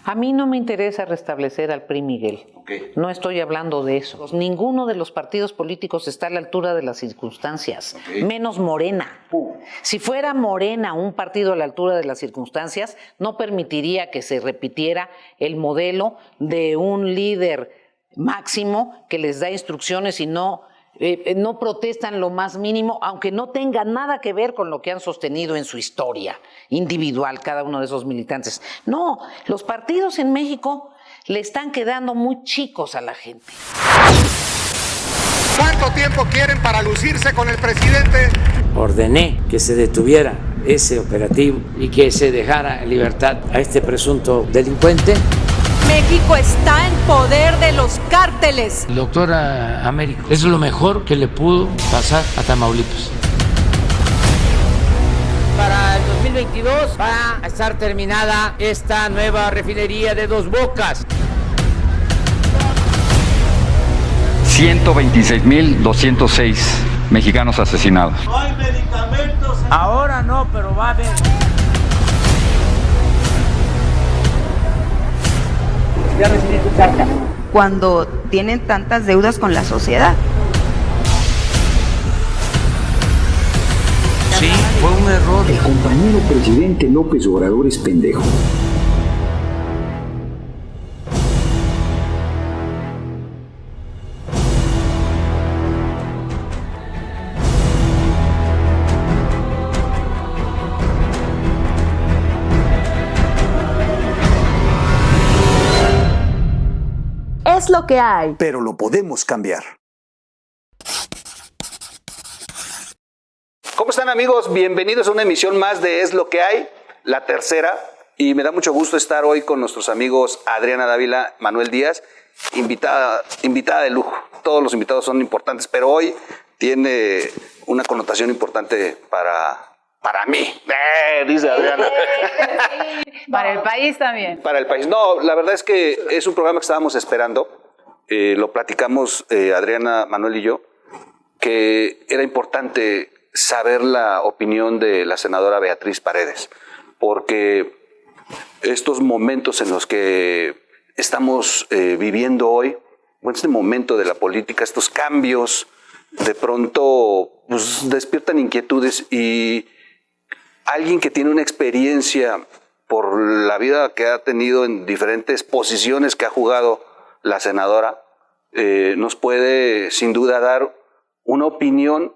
A mí no me interesa restablecer al PRI, Miguel. Okay. No estoy hablando de eso. Ninguno de los partidos políticos está a la altura de las circunstancias, menos Morena. Si fuera Morena un partido a la altura de las circunstancias, no permitiría que se repitiera el modelo de un líder máximo que les da instrucciones y no protestan lo más mínimo, aunque no tenga nada que ver con lo que han sostenido en su historia individual cada uno de esos militantes. No, los partidos en México le están quedando muy chicos a la gente. ¿Cuánto tiempo quieren para lucirse con el presidente? Ordené que se detuviera ese operativo y que se dejara en libertad a este presunto delincuente. México está en poder de los cárteles. Doctora Américo, es lo mejor que le pudo pasar a Tamaulipas. Para el 2022 va a estar terminada esta nueva refinería de Dos Bocas. 126.206 mexicanos asesinados. No hay medicamentos. Ahora no, pero va a haber. Ya recibí tu carta. Cuando tienen tantas deudas con la sociedad. Sí, fue un error. El compañero presidente López Obrador es pendejo. Es lo que hay. Pero lo podemos cambiar. ¿Cómo están, amigos? Bienvenidos a una emisión más de Es lo que hay, la tercera. Y me da mucho gusto estar hoy con nuestros amigos Adriana Dávila, Manuel Díaz, invitada de lujo. Todos los invitados son importantes, pero hoy tiene una connotación importante para mí, dice Adriana. Para el país también. Para el país. No, la verdad es que es un programa que estábamos esperando. Lo platicamos Adriana, Manuel y yo, que era importante saber la opinión de la senadora Beatriz Paredes, porque estos momentos en los que estamos viviendo hoy, bueno, este momento de la política, estos cambios, de pronto pues, despiertan inquietudes, y alguien que tiene una experiencia por la vida que ha tenido en diferentes posiciones que ha jugado la senadora, nos puede sin duda dar una opinión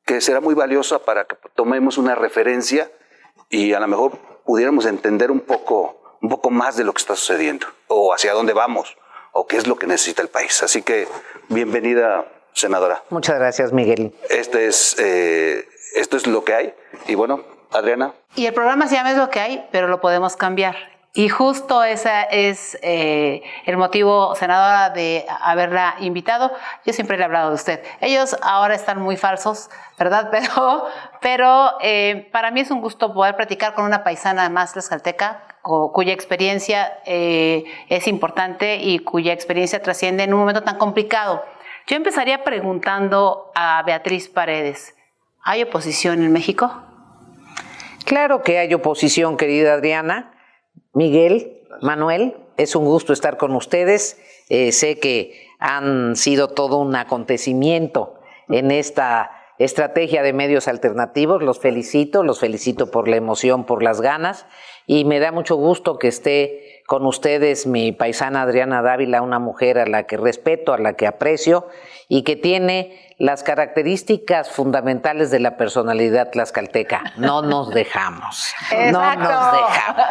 que será muy valiosa para que tomemos una referencia y a lo mejor pudiéramos entender un poco más de lo que está sucediendo, o hacia dónde vamos, o qué es lo que necesita el país. Así que bienvenida, senadora. Muchas gracias, Miguel. Esto es lo que hay. Y bueno, Adriana. Y el programa se llama Es lo que hay, pero lo podemos cambiar. Y justo ese es el motivo, senadora, de haberla invitado. Yo siempre le he hablado de usted. Ellos ahora están muy falsos, ¿verdad? Pero para mí es un gusto poder platicar con una paisana además tlaxcalteca, cuya experiencia es importante y cuya experiencia trasciende en un momento tan complicado. Yo empezaría preguntando a Beatriz Paredes, ¿hay oposición en México? Claro que hay oposición, querida Adriana. Miguel, Manuel, es un gusto estar con ustedes. Sé que han sido todo un acontecimiento en esta estrategia de medios alternativos. Los felicito por la emoción, por las ganas, y me da mucho gusto que esté con ustedes mi paisana Adriana Dávila, una mujer a la que respeto, a la que aprecio y que tiene las características fundamentales de la personalidad tlaxcalteca. No nos dejamos. Exacto. No nos dejamos.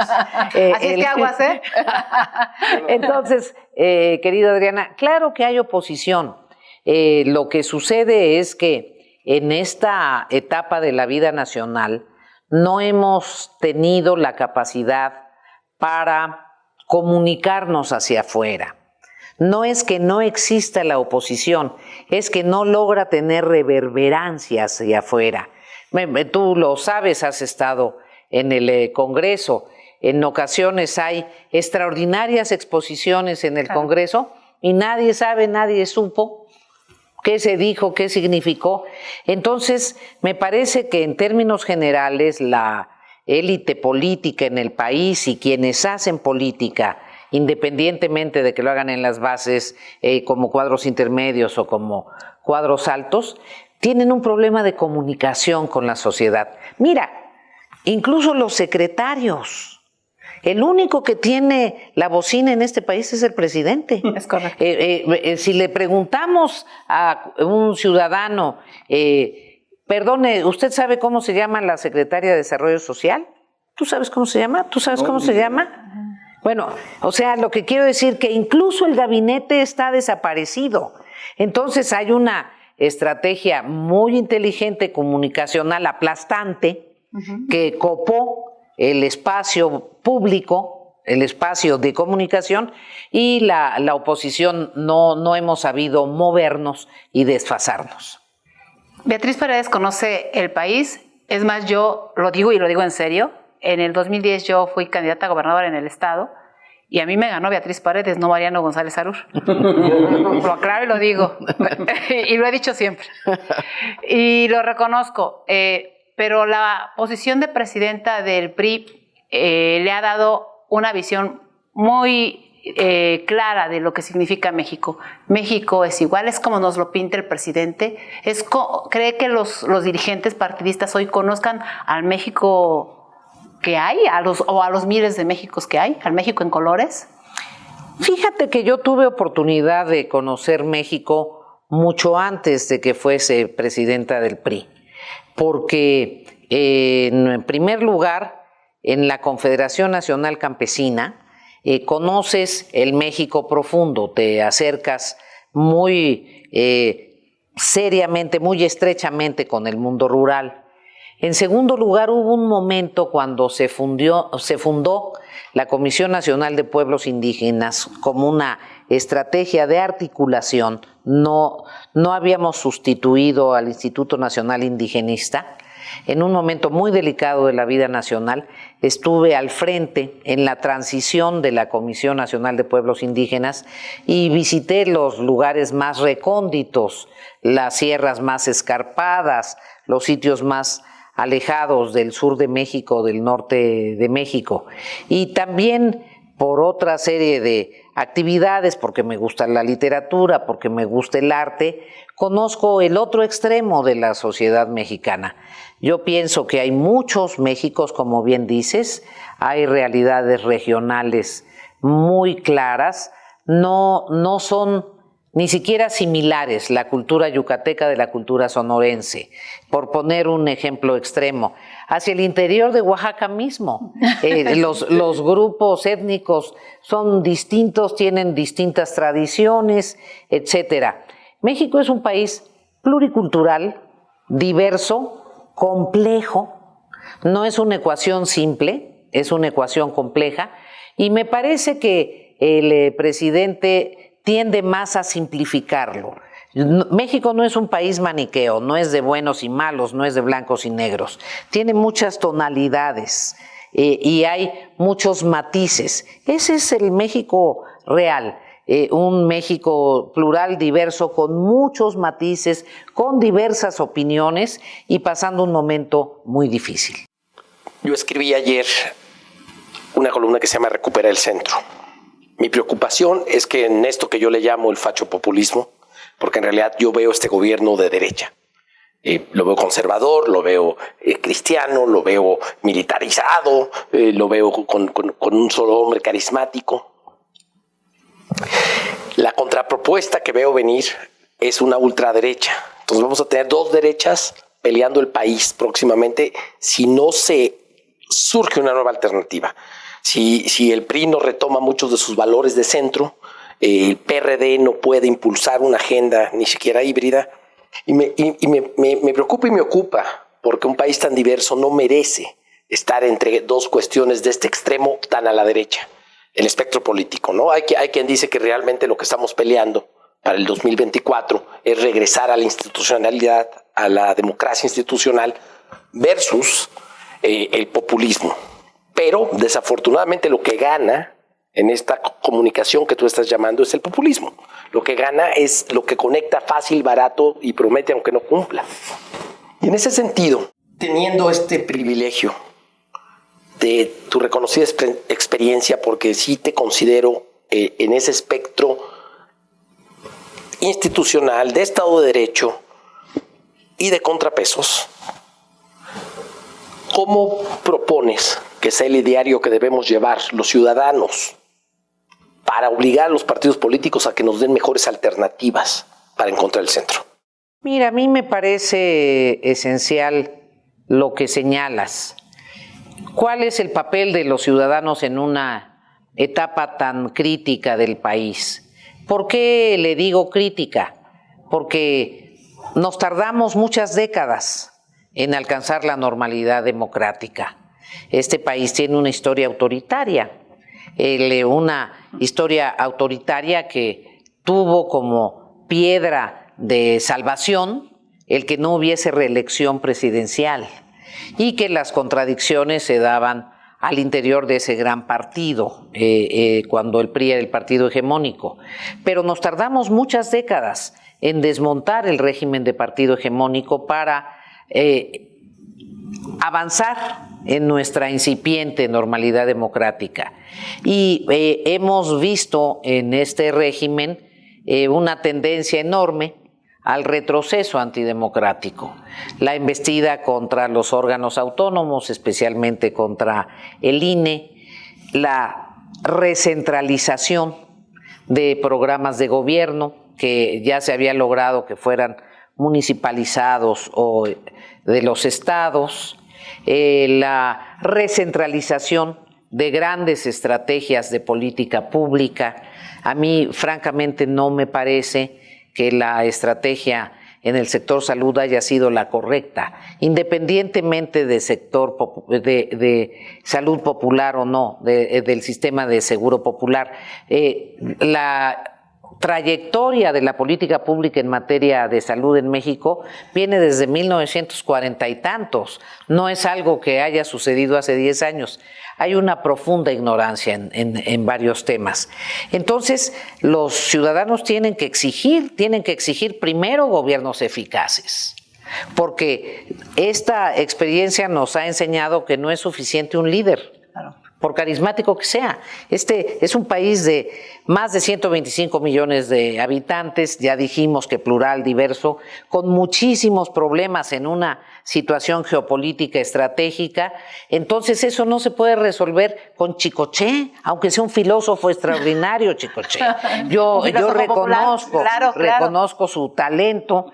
Así es que aguas, ¿eh? Entonces, querida Adriana, claro que hay oposición. Lo que sucede es que en esta etapa de la vida nacional no hemos tenido la capacidad para comunicarnos hacia afuera. No es que no exista la oposición, es que no logra tener reverberancia hacia afuera. Tú lo sabes, has estado en el Congreso. En ocasiones hay extraordinarias exposiciones en el Congreso y nadie sabe, nadie supo qué se dijo, qué significó. Entonces, me parece que en términos generales la élite política en el país y quienes hacen política independientemente de que lo hagan en las bases como cuadros intermedios o como cuadros altos, tienen un problema de comunicación con la sociedad. Mira, incluso los secretarios. El único que tiene la bocina en este país es el presidente. Es correcto. Si le preguntamos a un ciudadano, perdone, ¿usted sabe cómo se llama la secretaria de Desarrollo Social? ¿Tú sabes cómo se llama? ¿Tú sabes cómo se llama? Bueno, o sea, lo que quiero decir que incluso el gabinete está desaparecido. Entonces hay una estrategia muy inteligente comunicacional aplastante que copó el espacio público, el espacio de comunicación, y la oposición no hemos sabido movernos y desfasarnos. Beatriz Paredes conoce el país, es más, yo lo digo y lo digo en serio, en el 2010 yo fui candidata a gobernadora en el estado y a mí me ganó Beatriz Paredes, no Mariano González Harur. Lo aclaro y lo digo, y lo he dicho siempre. Y lo reconozco, pero la posición de presidenta del PRI le ha dado una visión muy clara de lo que significa México. México es igual, es como nos lo pinta el presidente. ¿Cree que los dirigentes partidistas hoy conozcan al México que hay, a los miles de Méxicos que hay, al México en colores? Fíjate que yo tuve oportunidad de conocer México mucho antes de que fuese presidenta del PRI, porque en primer lugar, en la Confederación Nacional Campesina, conoces el México profundo, te acercas muy seriamente, muy estrechamente con el mundo rural. En segundo lugar, hubo un momento cuando se fundó la Comisión Nacional de Pueblos Indígenas como una estrategia de articulación. No habíamos sustituido al Instituto Nacional Indigenista. En un momento muy delicado de la vida nacional, estuve al frente en la transición de la Comisión Nacional de Pueblos Indígenas y visité los lugares más recónditos, las sierras más escarpadas, los sitios más alejados del sur de México, del norte de México, y también por otra serie de actividades, porque me gusta la literatura, porque me gusta el arte, conozco el otro extremo de la sociedad mexicana. Yo pienso que hay muchos Méxicos, como bien dices, hay realidades regionales muy claras, no son ni siquiera similares la cultura yucateca de la cultura sonorense, por poner un ejemplo extremo. Hacia el interior de Oaxaca mismo, los grupos étnicos son distintos, tienen distintas tradiciones, etcétera. México es un país pluricultural, diverso, complejo, no es una ecuación simple, es una ecuación compleja, y me parece que el presidente tiende más a simplificarlo. México no es un país maniqueo, no es de buenos y malos, no es de blancos y negros. Tiene muchas tonalidades y hay muchos matices. Ese es el México real, un México plural, diverso, con muchos matices, con diversas opiniones y pasando un momento muy difícil. Yo escribí ayer una columna que se llama Recupera el Centro. Mi preocupación es que en esto que yo le llamo el fachopopulismo, porque en realidad yo veo este gobierno de derecha, lo veo conservador, lo veo cristiano, lo veo militarizado, lo veo con un solo hombre carismático. La contrapropuesta que veo venir es una ultraderecha. Entonces vamos a tener dos derechas peleando el país próximamente si no se surge una nueva alternativa. Si el PRI no retoma muchos de sus valores de centro, el PRD no puede impulsar una agenda ni siquiera híbrida, y me preocupa y me ocupa, porque un país tan diverso no merece estar entre dos cuestiones de este extremo tan a la derecha, el espectro político, ¿no? Hay quien dice que realmente lo que estamos peleando para el 2024 es regresar a la institucionalidad, a la democracia institucional versus el populismo. Pero desafortunadamente lo que gana en esta comunicación que tú estás llamando es el populismo. Lo que gana es lo que conecta fácil, barato y promete aunque no cumpla. Y en ese sentido, teniendo este privilegio, de tu reconocida experiencia, porque sí te considero en ese espectro institucional, de Estado de Derecho y de contrapesos. ¿Cómo propones que sea el ideario que debemos llevar los ciudadanos para obligar a los partidos políticos a que nos den mejores alternativas para encontrar el centro? Mira, a mí me parece esencial lo que señalas. ¿Cuál es el papel de los ciudadanos en una etapa tan crítica del país? ¿Por qué le digo crítica? Porque nos tardamos muchas décadas en alcanzar la normalidad democrática. Este país tiene una historia autoritaria, que tuvo como piedra de salvación el que no hubiese reelección presidencial y que las contradicciones se daban al interior de ese gran partido, cuando el PRI era el partido hegemónico. Pero nos tardamos muchas décadas en desmontar el régimen de partido hegemónico para avanzar en nuestra incipiente normalidad democrática. Y hemos visto en este régimen una tendencia enorme al retroceso antidemocrático. La embestida contra los órganos autónomos, especialmente contra el INE, la recentralización de programas de gobierno que ya se había logrado que fueran municipalizados o de los estados, la recentralización de grandes estrategias de política pública. A mí, francamente, no me parece que la estrategia en el sector salud haya sido la correcta, independientemente de salud popular o no, del sistema de seguro popular. La trayectoria de la política pública en materia de salud en México viene desde 1940 y tantos, no es algo que haya sucedido hace 10 años. Hay una profunda ignorancia en varios temas. Entonces, los ciudadanos tienen que exigir primero gobiernos eficaces, porque esta experiencia nos ha enseñado que no es suficiente un líder, por carismático que sea. Este es un país de más de 125 millones de habitantes, ya dijimos que plural, diverso, con muchísimos problemas en una situación geopolítica estratégica. Entonces eso no se puede resolver con Chicoché, aunque sea un filósofo extraordinario, Chicoché. Yo reconozco su talento,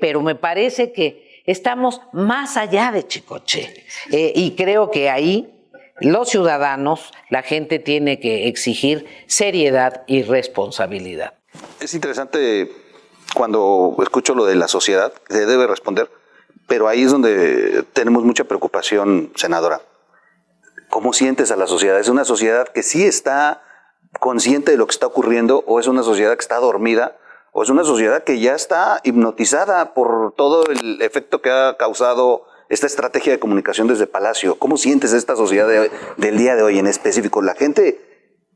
pero me parece que estamos más allá de Chicoché. Y creo que ahí los ciudadanos, la gente tiene que exigir seriedad y responsabilidad. Es interesante cuando escucho lo de la sociedad, que se debe responder, pero ahí es donde tenemos mucha preocupación, senadora. ¿Cómo sientes a la sociedad? ¿Es una sociedad que sí está consciente de lo que está ocurriendo o es una sociedad que está dormida o es una sociedad que ya está hipnotizada por todo el efecto que ha causado esta estrategia de comunicación desde Palacio? ¿Cómo sientes esta sociedad del día de hoy en específico? ¿La gente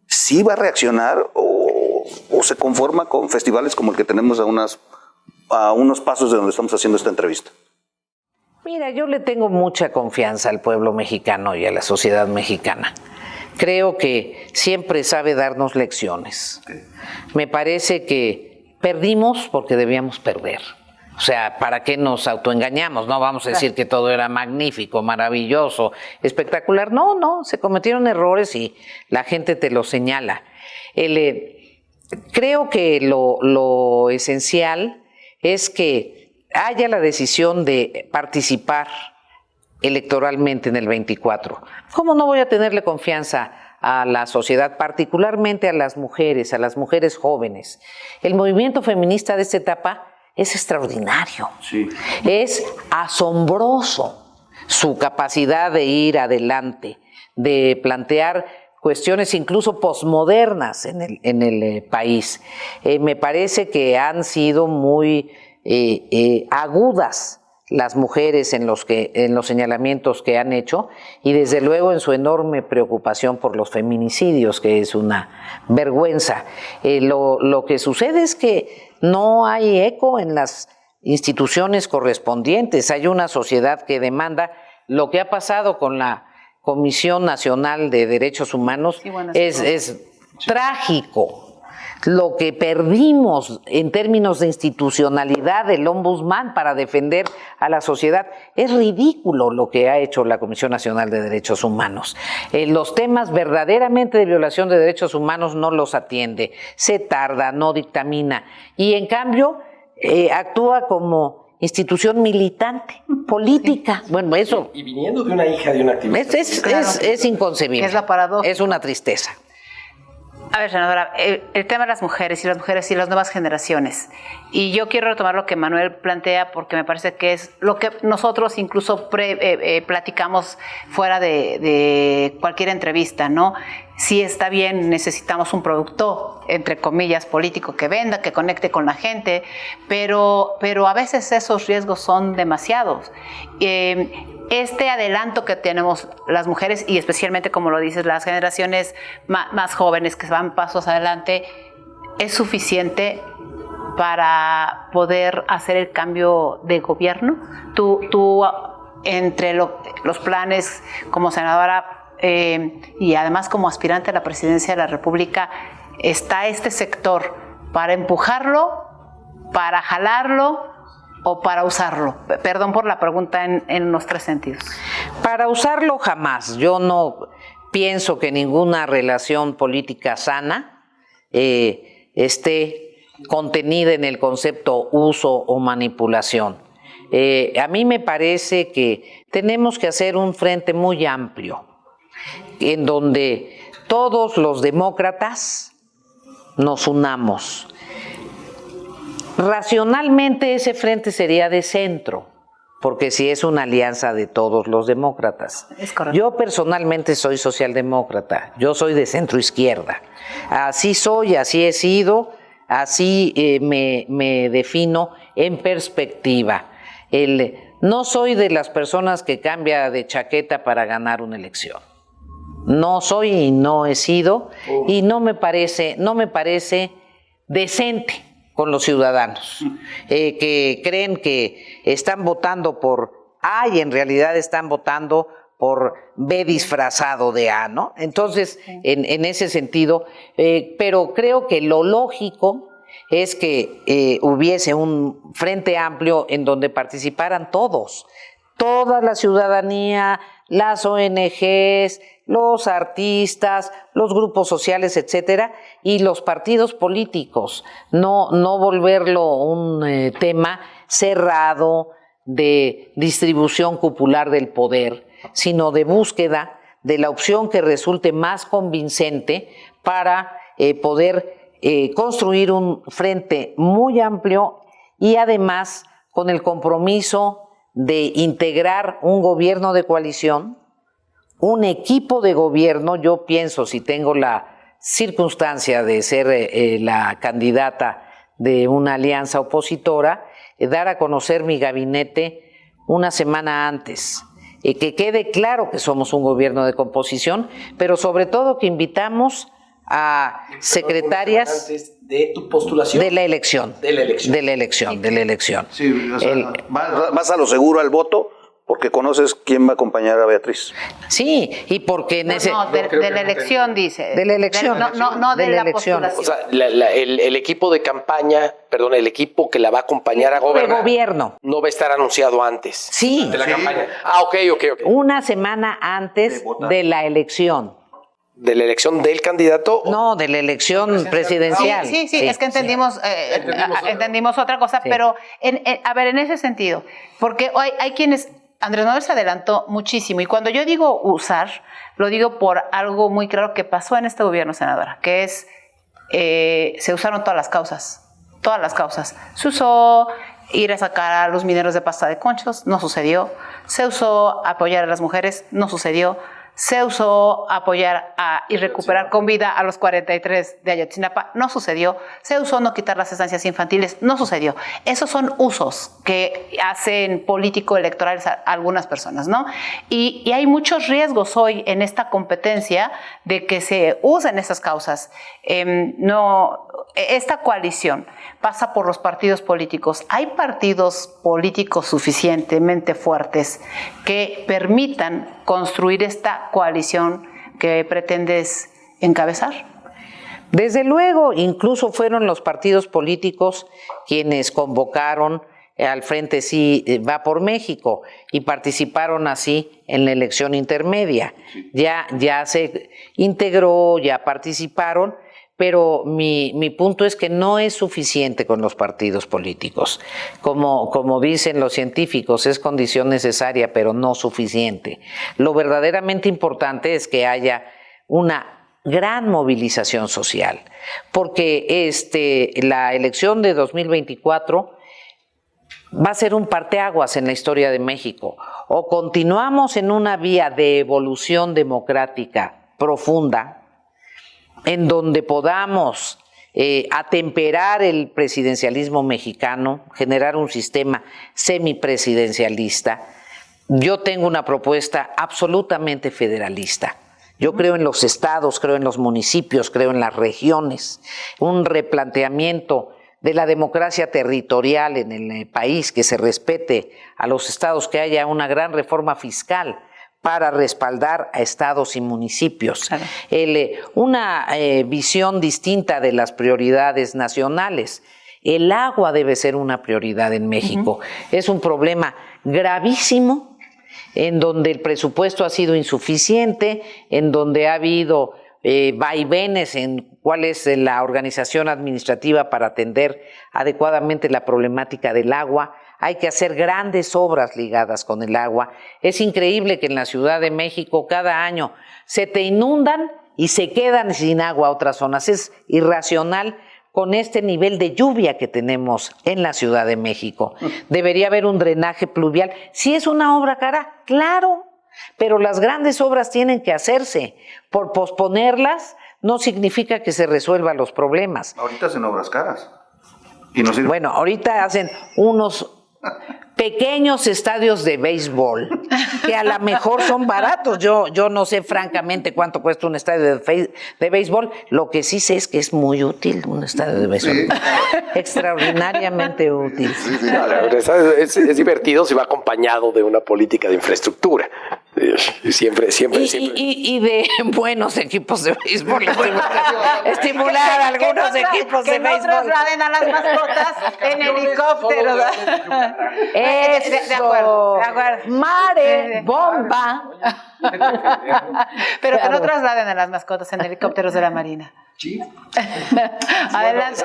sí va a reaccionar o se conforma con festivales como el que tenemos a unos pasos de donde estamos haciendo esta entrevista? Mira, yo le tengo mucha confianza al pueblo mexicano y a la sociedad mexicana. Creo que siempre sabe darnos lecciones. Me parece que perdimos porque debíamos perder. O sea, ¿para qué nos autoengañamos? No vamos a decir que todo era magnífico, maravilloso, espectacular. No, se cometieron errores y la gente te lo señala. Creo que lo esencial es que haya la decisión de participar electoralmente en el 24. ¿Cómo no voy a tenerle confianza a la sociedad, particularmente a las mujeres jóvenes? El movimiento feminista de esta etapa es extraordinario, sí. Es asombroso su capacidad de ir adelante, de plantear cuestiones incluso posmodernas en el país. Me parece que han sido muy agudas las mujeres en los señalamientos que han hecho y desde luego en su enorme preocupación por los feminicidios, que es una vergüenza. Lo que sucede es que no hay eco en las instituciones correspondientes. Hay una sociedad que demanda lo que ha pasado con la Comisión Nacional de Derechos Humanos, Sí, bueno, es trágico. Lo que perdimos en términos de institucionalidad del ombudsman para defender a la sociedad, es ridículo lo que ha hecho la Comisión Nacional de Derechos Humanos. Los temas verdaderamente de violación de derechos humanos no los atiende, se tarda, no dictamina, y en cambio actúa como institución militante, política. Bueno, eso Y viniendo de una hija de un activista. es inconcebible. Es la paradoja. Es una tristeza. A ver, senadora, el tema de las mujeres y las nuevas generaciones. Y yo quiero retomar lo que Manuel plantea porque me parece que es lo que nosotros incluso platicamos fuera de cualquier entrevista, ¿no? Sí está bien, necesitamos un producto, entre comillas, político que venda, que conecte con la gente, pero a veces esos riesgos son demasiados. Este adelanto que tenemos las mujeres y especialmente, como lo dices, las generaciones más jóvenes que van pasos adelante, ¿es suficiente para poder hacer el cambio de gobierno? Tú entre los planes como senadora y además como aspirante a la presidencia de la República, ¿está este sector para empujarlo, para jalarlo o para usarlo? Perdón por la pregunta en los tres sentidos. Para usarlo jamás. Yo no pienso que ninguna relación política sana esté contenida en el concepto uso o manipulación. A mí me parece que tenemos que hacer un frente muy amplio, en donde todos los demócratas nos unamos. Racionalmente ese frente sería de centro, porque si es una alianza de todos los demócratas. Es correcto. Yo personalmente soy socialdemócrata, yo soy de centro izquierda. Así soy, así he sido, así me defino en perspectiva. No soy de las personas que cambia de chaqueta para ganar una elección. No soy y no he sido, y no me parece decente con los ciudadanos, que creen que están votando por A y en realidad están votando por B disfrazado de A, ¿no? Entonces, en ese sentido, pero creo que lo lógico es que hubiese un frente amplio en donde participaran todos, toda la ciudadanía, las ONGs, los artistas, los grupos sociales, etcétera, y los partidos políticos, no volverlo un tema cerrado de distribución cupular del poder, sino de búsqueda de la opción que resulte más convincente para poder construir un frente muy amplio y además con el compromiso de integrar un gobierno de coalición, un equipo de gobierno. Yo pienso, si tengo la circunstancia de ser la candidata de una alianza opositora, dar a conocer mi gabinete una semana antes, que quede claro que somos un gobierno de composición, pero sobre todo que invitamos a secretarias Antes de tu postulación. de la elección. De la elección. De la elección. Sí, o sea, vas a lo seguro al voto porque conoces quién va a acompañar a Beatriz. Sí, y porque de la elección, dice. De la elección. No de la elección. postulación. O sea, el equipo de campaña, perdón, el equipo que la va a acompañar a de gobernar gobierno. no va a estar anunciado antes. Sí. De la campaña. Ah, ok. Una semana antes de la elección. ¿De la elección del candidato? No, de la elección presidencial. Sí, es que entendimos otra cosa, Sí. pero a ver, en ese sentido, porque hay quienes, Andrés Manuel se adelantó muchísimo, y cuando yo digo usar, lo digo por algo muy claro que pasó en este gobierno, senadora, que es, se usaron todas las causas. Se usó ir a sacar a los mineros de pasta de conchos, no sucedió. Se usó apoyar a las mujeres, no sucedió. Se usó apoyar y recuperar con vida a los 43 de Ayotzinapa, no sucedió. Se usó no quitar las estancias infantiles, no sucedió. Esos son usos que hacen político-electorales a algunas personas, ¿no? Y hay muchos riesgos hoy en esta competencia de que se usen esas causas. Esta coalición pasa por los partidos políticos. Hay partidos políticos suficientemente fuertes que permitan construir esta coalición que pretendes encabezar? Desde luego, incluso fueron los partidos políticos quienes convocaron al Frente Sí Va por México y participaron así en la elección intermedia. Ya se integró, ya participaron, pero mi punto es que no es suficiente con los partidos políticos. Como dicen los científicos, es condición necesaria, pero no suficiente. Lo verdaderamente importante es que haya una gran movilización social, porque la elección de 2024 va a ser un parteaguas en la historia de México. O continuamos en una vía de evolución democrática profunda, en donde podamos atemperar el presidencialismo mexicano, generar un sistema semipresidencialista. Yo tengo una propuesta absolutamente federalista. Yo creo en los estados, creo en los municipios, creo en las regiones, un replanteamiento de la democracia territorial en el país, que se respete a los estados, que haya una gran reforma fiscal para respaldar a estados y municipios. Claro. Una visión distinta de las prioridades nacionales. El agua debe ser una prioridad en México. Es un problema gravísimo, en donde el presupuesto ha sido insuficiente, en donde ha habido vaivenes en cuál es la organización administrativa para atender adecuadamente la problemática del agua. Hay que hacer grandes obras ligadas con el agua. Es increíble que en la Ciudad de México cada año se te inundan y se quedan sin agua otras zonas. Es irracional con este nivel de lluvia que tenemos en la Ciudad de México. Debería haber un drenaje pluvial. Si es una obra cara, claro, pero las grandes obras tienen que hacerse. Por posponerlas no significa que se resuelvan los problemas. Ahorita hacen obras caras. Y no sirve. Bueno, ahorita hacen unos pequeños estadios de béisbol que a lo mejor son baratos. Yo no sé francamente cuánto cuesta un estadio de béisbol. Lo que sí sé es que es muy útil un estadio de béisbol. Sí. Extraordinariamente útil. Sí, no, la verdad es divertido si va acompañado de una política de infraestructura. Siempre. Y de buenos equipos de béisbol. Estimular a algunos equipos de béisbol. Que no trasladen a las mascotas en helicóptero. De acuerdo. Mare, bomba. Pero que no trasladen a las mascotas en helicópteros de la Marina. Sí. Adelante.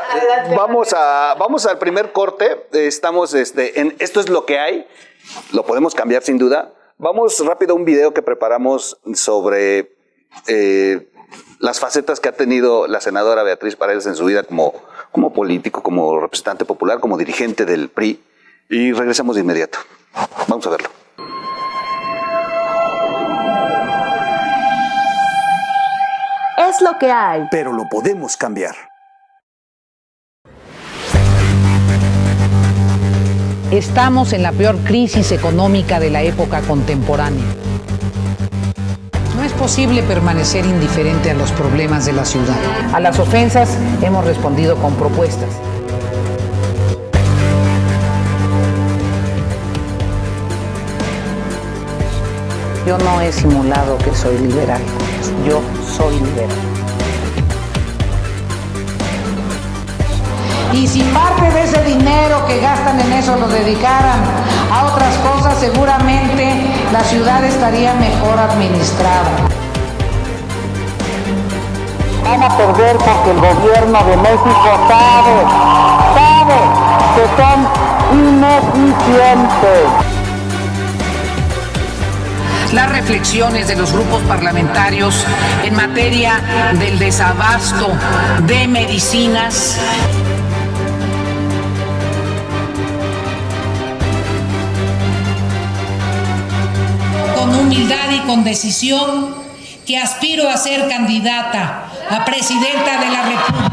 Vamos al primer corte. Estamos en Esto es lo que hay. Lo podemos cambiar sin duda. Vamos rápido a un video que preparamos sobre las facetas que ha tenido la senadora Beatriz Paredes en su vida como político, como representante popular, como dirigente del PRI. Y regresamos de inmediato. Vamos a verlo. Es lo que hay. Pero lo podemos cambiar. Estamos en la peor crisis económica de la época contemporánea. No es posible permanecer indiferente a los problemas de la ciudad. A las ofensas hemos respondido con propuestas. Yo no he simulado que soy liberal. Yo soy liberal. Y si parte de ese dinero que gastan en eso lo dedicaran a otras cosas, seguramente la ciudad estaría mejor administrada. Van a perder porque el gobierno de México sabe que son ineficientes. Las reflexiones de los grupos parlamentarios en materia del desabasto de medicinas. Con humildad y con decisión, que aspiro a ser candidata a presidenta de la República.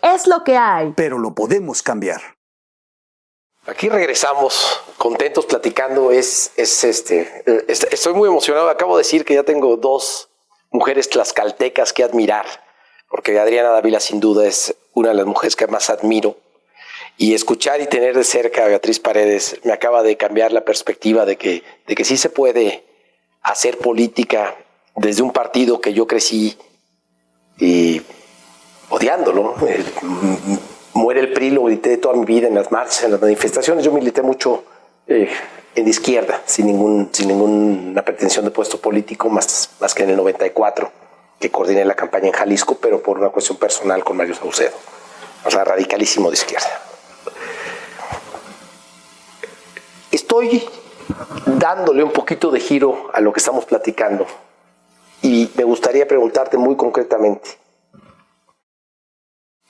Es lo que hay. Pero lo podemos cambiar. Aquí regresamos contentos platicando. Estoy muy emocionado. Acabo de decir que ya tengo 2 mujeres tlaxcaltecas que admirar, porque Adriana Dávila sin duda es una de las mujeres que más admiro. Y escuchar y tener de cerca a Beatriz Paredes me acaba de cambiar la perspectiva de que sí se puede hacer política desde un partido que yo crecí odiándolo. Muere el PRI, lo grité toda mi vida en las marchas, en las manifestaciones. Yo milité mucho en la izquierda, sin ninguna pretensión de puesto político, más que en el 94, que coordiné la campaña en Jalisco, pero por una cuestión personal con Mario Saucedo, o sea, radicalísimo de izquierda. Estoy dándole un poquito de giro a lo que estamos platicando y me gustaría preguntarte muy concretamente,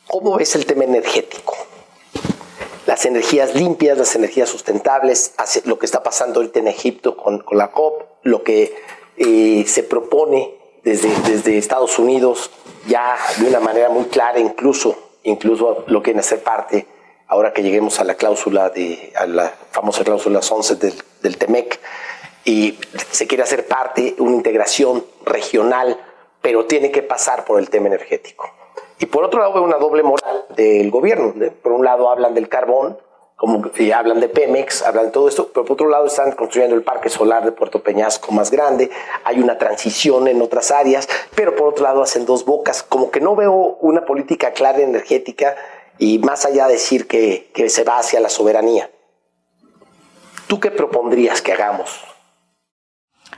¿cómo ves el tema energético? Las energías limpias, las energías sustentables, lo que está pasando ahorita en Egipto con la COP, lo que se propone desde Estados Unidos ya de una manera muy clara, incluso lo quieren hacer parte, ahora que lleguemos a la famosa cláusula 11 del TEMEC, y se quiere hacer parte, una integración regional, pero tiene que pasar por el tema energético. Y por otro lado, veo una doble moral del gobierno. Por un lado hablan del carbón, y hablan de Pemex, hablan de todo esto, pero por otro lado están construyendo el parque solar de Puerto Peñasco más grande, hay una transición en otras áreas, pero por otro lado hacen dos bocas, como que no veo una política clara energética y más allá de decir que se va hacia la soberanía. ¿Tú qué propondrías que hagamos?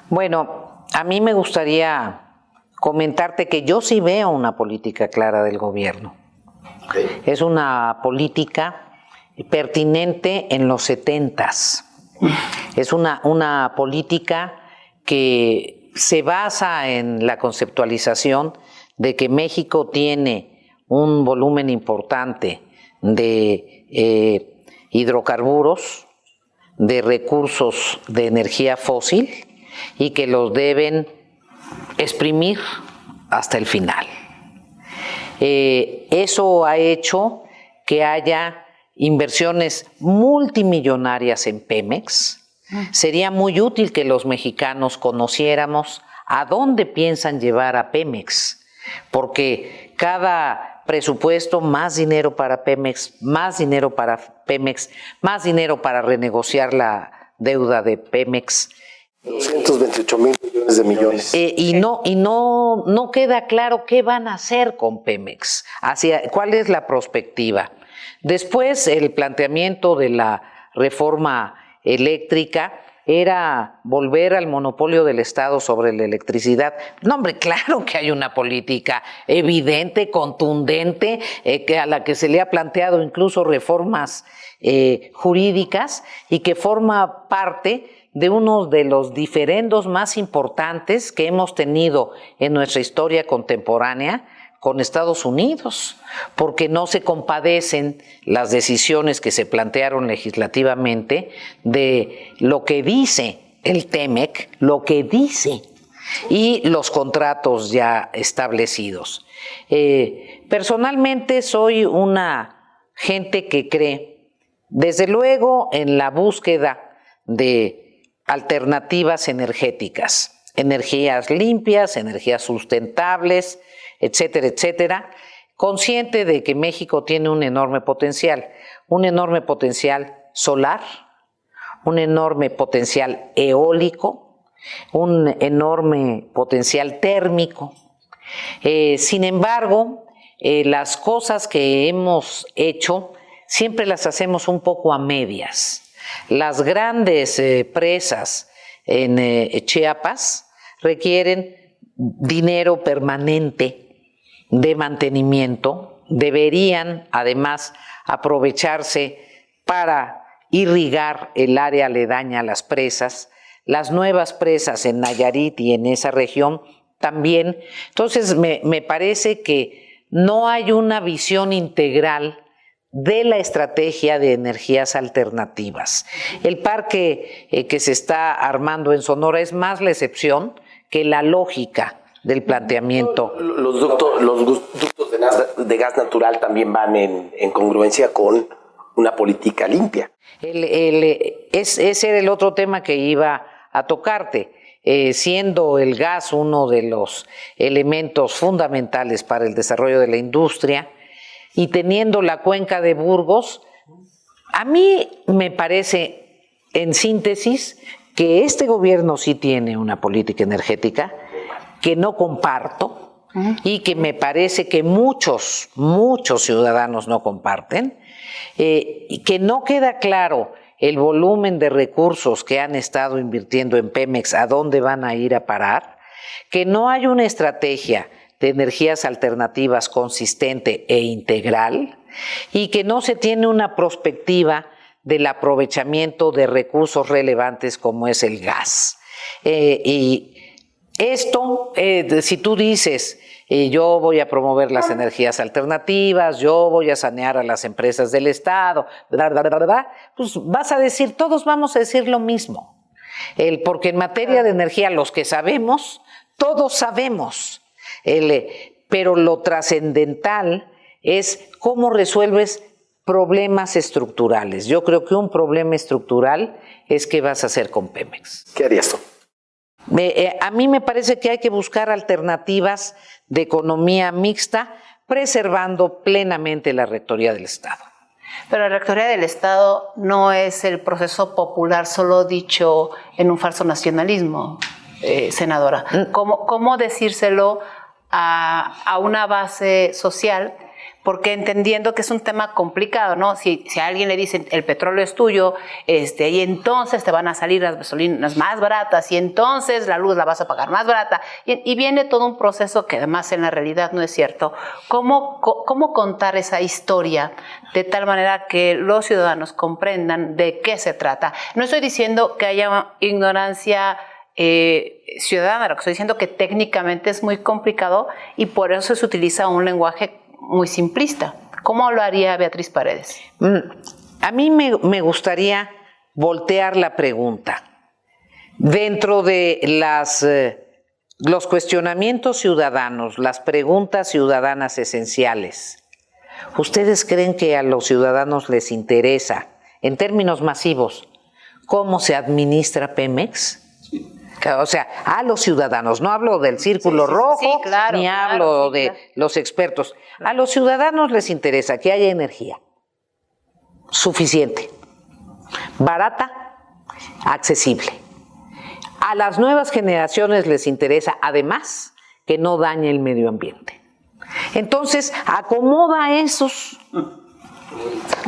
Bueno, a mí me gustaría comentarte que yo sí veo una política clara del gobierno. Okay. Es una política pertinente en los 70s. Es una política que se basa en la conceptualización de que México tiene un volumen importante de hidrocarburos, de recursos de energía fósil y que los deben exprimir hasta el final. Eso ha hecho que haya inversiones multimillonarias en Pemex. Sería muy útil que los mexicanos conociéramos a dónde piensan llevar a Pemex, porque cada presupuesto, más dinero para Pemex, más dinero para Pemex, más dinero para renegociar la deuda de Pemex. 228 mil millones de millones. Y no queda claro qué van a hacer con Pemex, cuál es la perspectiva. Después, el planteamiento de la reforma eléctrica era volver al monopolio del Estado sobre la electricidad. No, hombre, claro que hay una política evidente, contundente, a la que se le ha planteado incluso reformas jurídicas y que forma parte de uno de los diferendos más importantes que hemos tenido en nuestra historia contemporánea con Estados Unidos, porque no se compadecen las decisiones que se plantearon legislativamente de lo que dice el TEMEC, lo que dice, y los contratos ya establecidos. Personalmente soy una gente que cree, desde luego, en la búsqueda de alternativas energéticas, energías limpias, energías sustentables, etcétera, etcétera, consciente de que México tiene un enorme potencial solar, un enorme potencial eólico, un enorme potencial térmico. Sin embargo, las cosas que hemos hecho siempre las hacemos un poco a medias. Las grandes presas en Chiapas requieren dinero permanente de mantenimiento, deberían además aprovecharse para irrigar el área aledaña a las presas, las nuevas presas en Nayarit y en esa región también. Entonces me parece que no hay una visión integral de la estrategia de energías alternativas. El parque que se está armando en Sonora es más la excepción que la lógica del planteamiento. Los ductos de gas natural también van en congruencia con una política limpia. Ese era el otro tema que iba a tocarte. Siendo el gas uno de los elementos fundamentales para el desarrollo de la industria y teniendo la cuenca de Burgos A mí me parece, en síntesis, que este gobierno sí tiene una política energética que no comparto y que me parece que muchos ciudadanos no comparten, y que no queda claro el volumen de recursos que han estado invirtiendo en Pemex, a dónde van a ir a parar, que no hay una estrategia de energías alternativas consistente e integral y que no se tiene una perspectiva del aprovechamiento de recursos relevantes como es el gas. Y esto, si tú dices, yo voy a promover las energías alternativas, yo voy a sanear a las empresas del Estado, pues vas a decir, todos vamos a decir lo mismo. Porque en materia de energía, los que sabemos, todos sabemos. Pero lo trascendental es cómo resuelves problemas estructurales. Yo creo que un problema estructural es qué vas a hacer con Pemex. ¿Qué harías tú? A mí me parece que hay que buscar alternativas de economía mixta, preservando plenamente la rectoría del Estado. Pero la rectoría del Estado no es el proceso popular solo dicho en un falso nacionalismo, senadora. ¿Cómo decírselo a una base social? Porque entendiendo que es un tema complicado, ¿no? Si a alguien le dicen el petróleo es tuyo, y entonces te van a salir las gasolinas más baratas, y entonces la luz la vas a pagar más barata, y viene todo un proceso que además en la realidad no es cierto. ¿Cómo contar esa historia de tal manera que los ciudadanos comprendan de qué se trata? No estoy diciendo que haya ignorancia ciudadana, lo que estoy diciendo que técnicamente es muy complicado y por eso se utiliza un lenguaje muy simplista. ¿Cómo lo haría Beatriz Paredes? A mí me gustaría voltear la pregunta. Dentro de los cuestionamientos ciudadanos, las preguntas ciudadanas esenciales, ¿ustedes creen que a los ciudadanos les interesa, en términos masivos, cómo se administra Pemex? O sea, a los ciudadanos, no hablo del círculo rojo, claro, ni hablo de los expertos. A los ciudadanos les interesa que haya energía suficiente, barata, accesible. A las nuevas generaciones les interesa, además, que no dañe el medio ambiente. Entonces, acomoda esos.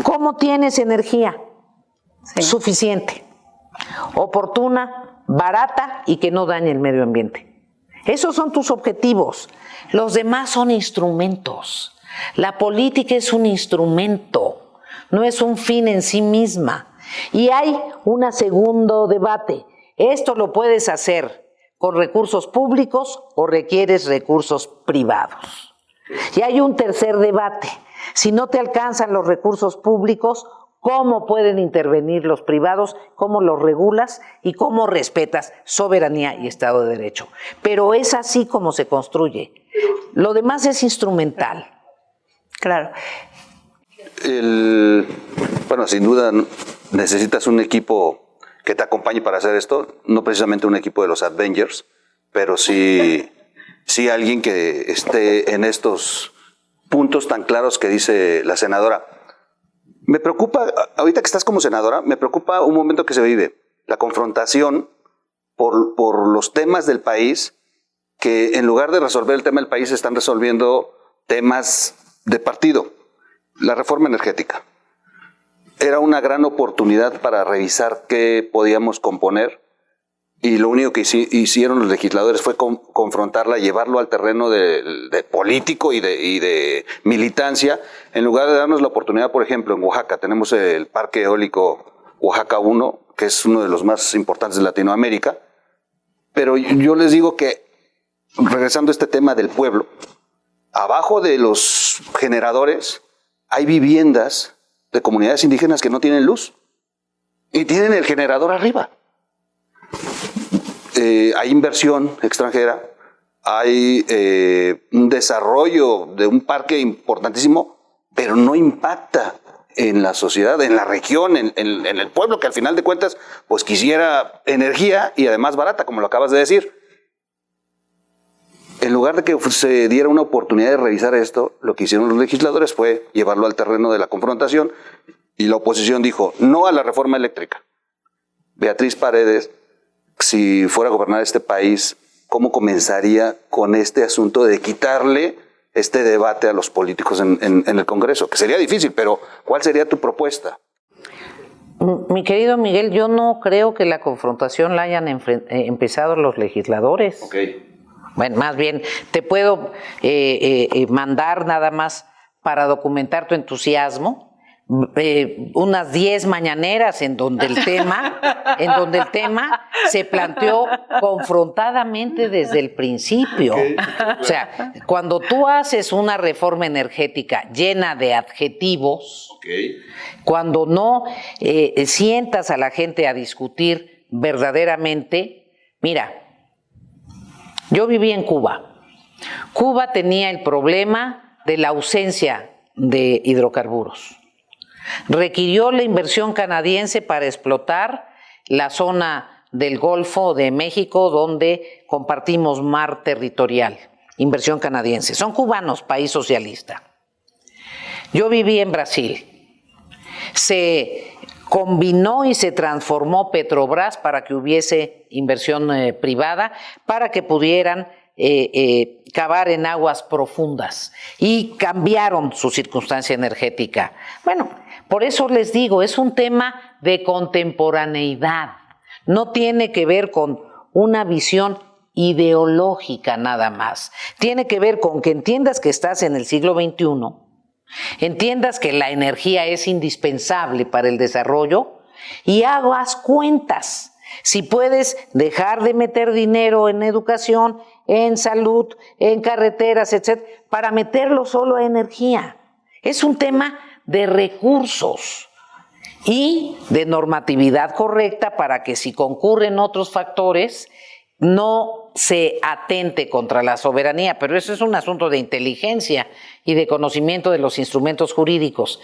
¿Cómo tienes energía? Suficiente, oportuna, barata y que no dañe el medio ambiente. Esos son tus objetivos. Los demás son instrumentos. La política es un instrumento, no es un fin en sí misma. Y hay un segundo debate. Esto lo puedes hacer con recursos públicos o requieres recursos privados. Y hay un tercer debate. Si no te alcanzan los recursos públicos, ¿cómo pueden intervenir los privados? ¿Cómo los regulas? Y cómo respetas soberanía y Estado de Derecho. Pero es así como se construye. Lo demás es instrumental. Claro. Bueno, sin duda necesitas un equipo que te acompañe para hacer esto. No precisamente un equipo de los Avengers, pero sí alguien que esté en estos puntos tan claros que dice la senadora. Me preocupa, ahorita que estás como senadora, me preocupa un momento que se vive, la confrontación por los temas del país, que en lugar de resolver el tema del país están resolviendo temas de partido. La reforma energética. Era una gran oportunidad para revisar qué podíamos componer y lo único que hicieron los legisladores fue confrontarla, llevarlo al terreno de político y de militancia, en lugar de darnos la oportunidad. Por ejemplo, en Oaxaca tenemos el Parque Eólico Oaxaca 1, que es uno de los más importantes de Latinoamérica, pero yo les digo que, regresando a este tema del pueblo, abajo de los generadores hay viviendas de comunidades indígenas que no tienen luz y tienen el generador arriba. Hay inversión extranjera, hay un desarrollo de un parque importantísimo, pero no impacta en la sociedad, en la región, en el pueblo, que al final de cuentas pues quisiera energía y además barata, como lo acabas de decir. En lugar de que se diera una oportunidad de revisar esto, lo que hicieron los legisladores fue llevarlo al terreno de la confrontación y la oposición dijo no a la reforma eléctrica. Beatriz Paredes, si fuera a gobernar este país, ¿cómo comenzaría con este asunto de quitarle este debate a los políticos en el Congreso? Que sería difícil, pero ¿cuál sería tu propuesta? Mi querido Miguel, yo no creo que la confrontación la hayan empezado los legisladores. Okay. Bueno, más bien, te puedo mandar nada más para documentar tu entusiasmo, unas 10 mañaneras en donde el tema se planteó confrontadamente desde el principio. Okay. O sea, cuando tú haces una reforma energética llena de adjetivos, okay, cuando no sientas a la gente a discutir verdaderamente, mira, yo viví en Cuba. Cuba tenía el problema de la ausencia de hidrocarburos. Requirió la inversión canadiense para explotar la zona del Golfo de México, donde compartimos mar territorial. Inversión canadiense. Son cubanos, país socialista. Yo viví en Brasil. Se combinó y se transformó Petrobras para que hubiese inversión privada, para que pudieran cavar en aguas profundas, y cambiaron su circunstancia energética. Bueno, por eso les digo, es un tema de contemporaneidad, no tiene que ver con una visión ideológica nada más, tiene que ver con que entiendas que estás en el siglo XXI, entiendas que la energía es indispensable para el desarrollo y hagas cuentas. Si puedes dejar de meter dinero en educación, en salud, en carreteras, etcétera, para meterlo solo a energía. Es un tema de recursos y de normatividad correcta para que si concurren otros factores no se atente contra la soberanía, pero eso es un asunto de inteligencia y de conocimiento de los instrumentos jurídicos.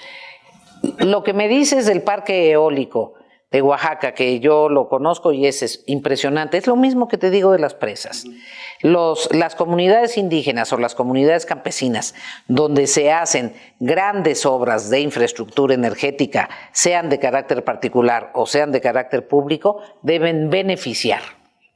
Lo que me dices del parque eólico de Oaxaca, que yo lo conozco y es impresionante, es lo mismo que te digo de las presas. Las comunidades indígenas o las comunidades campesinas, donde se hacen grandes obras de infraestructura energética, sean de carácter particular o sean de carácter público, deben beneficiar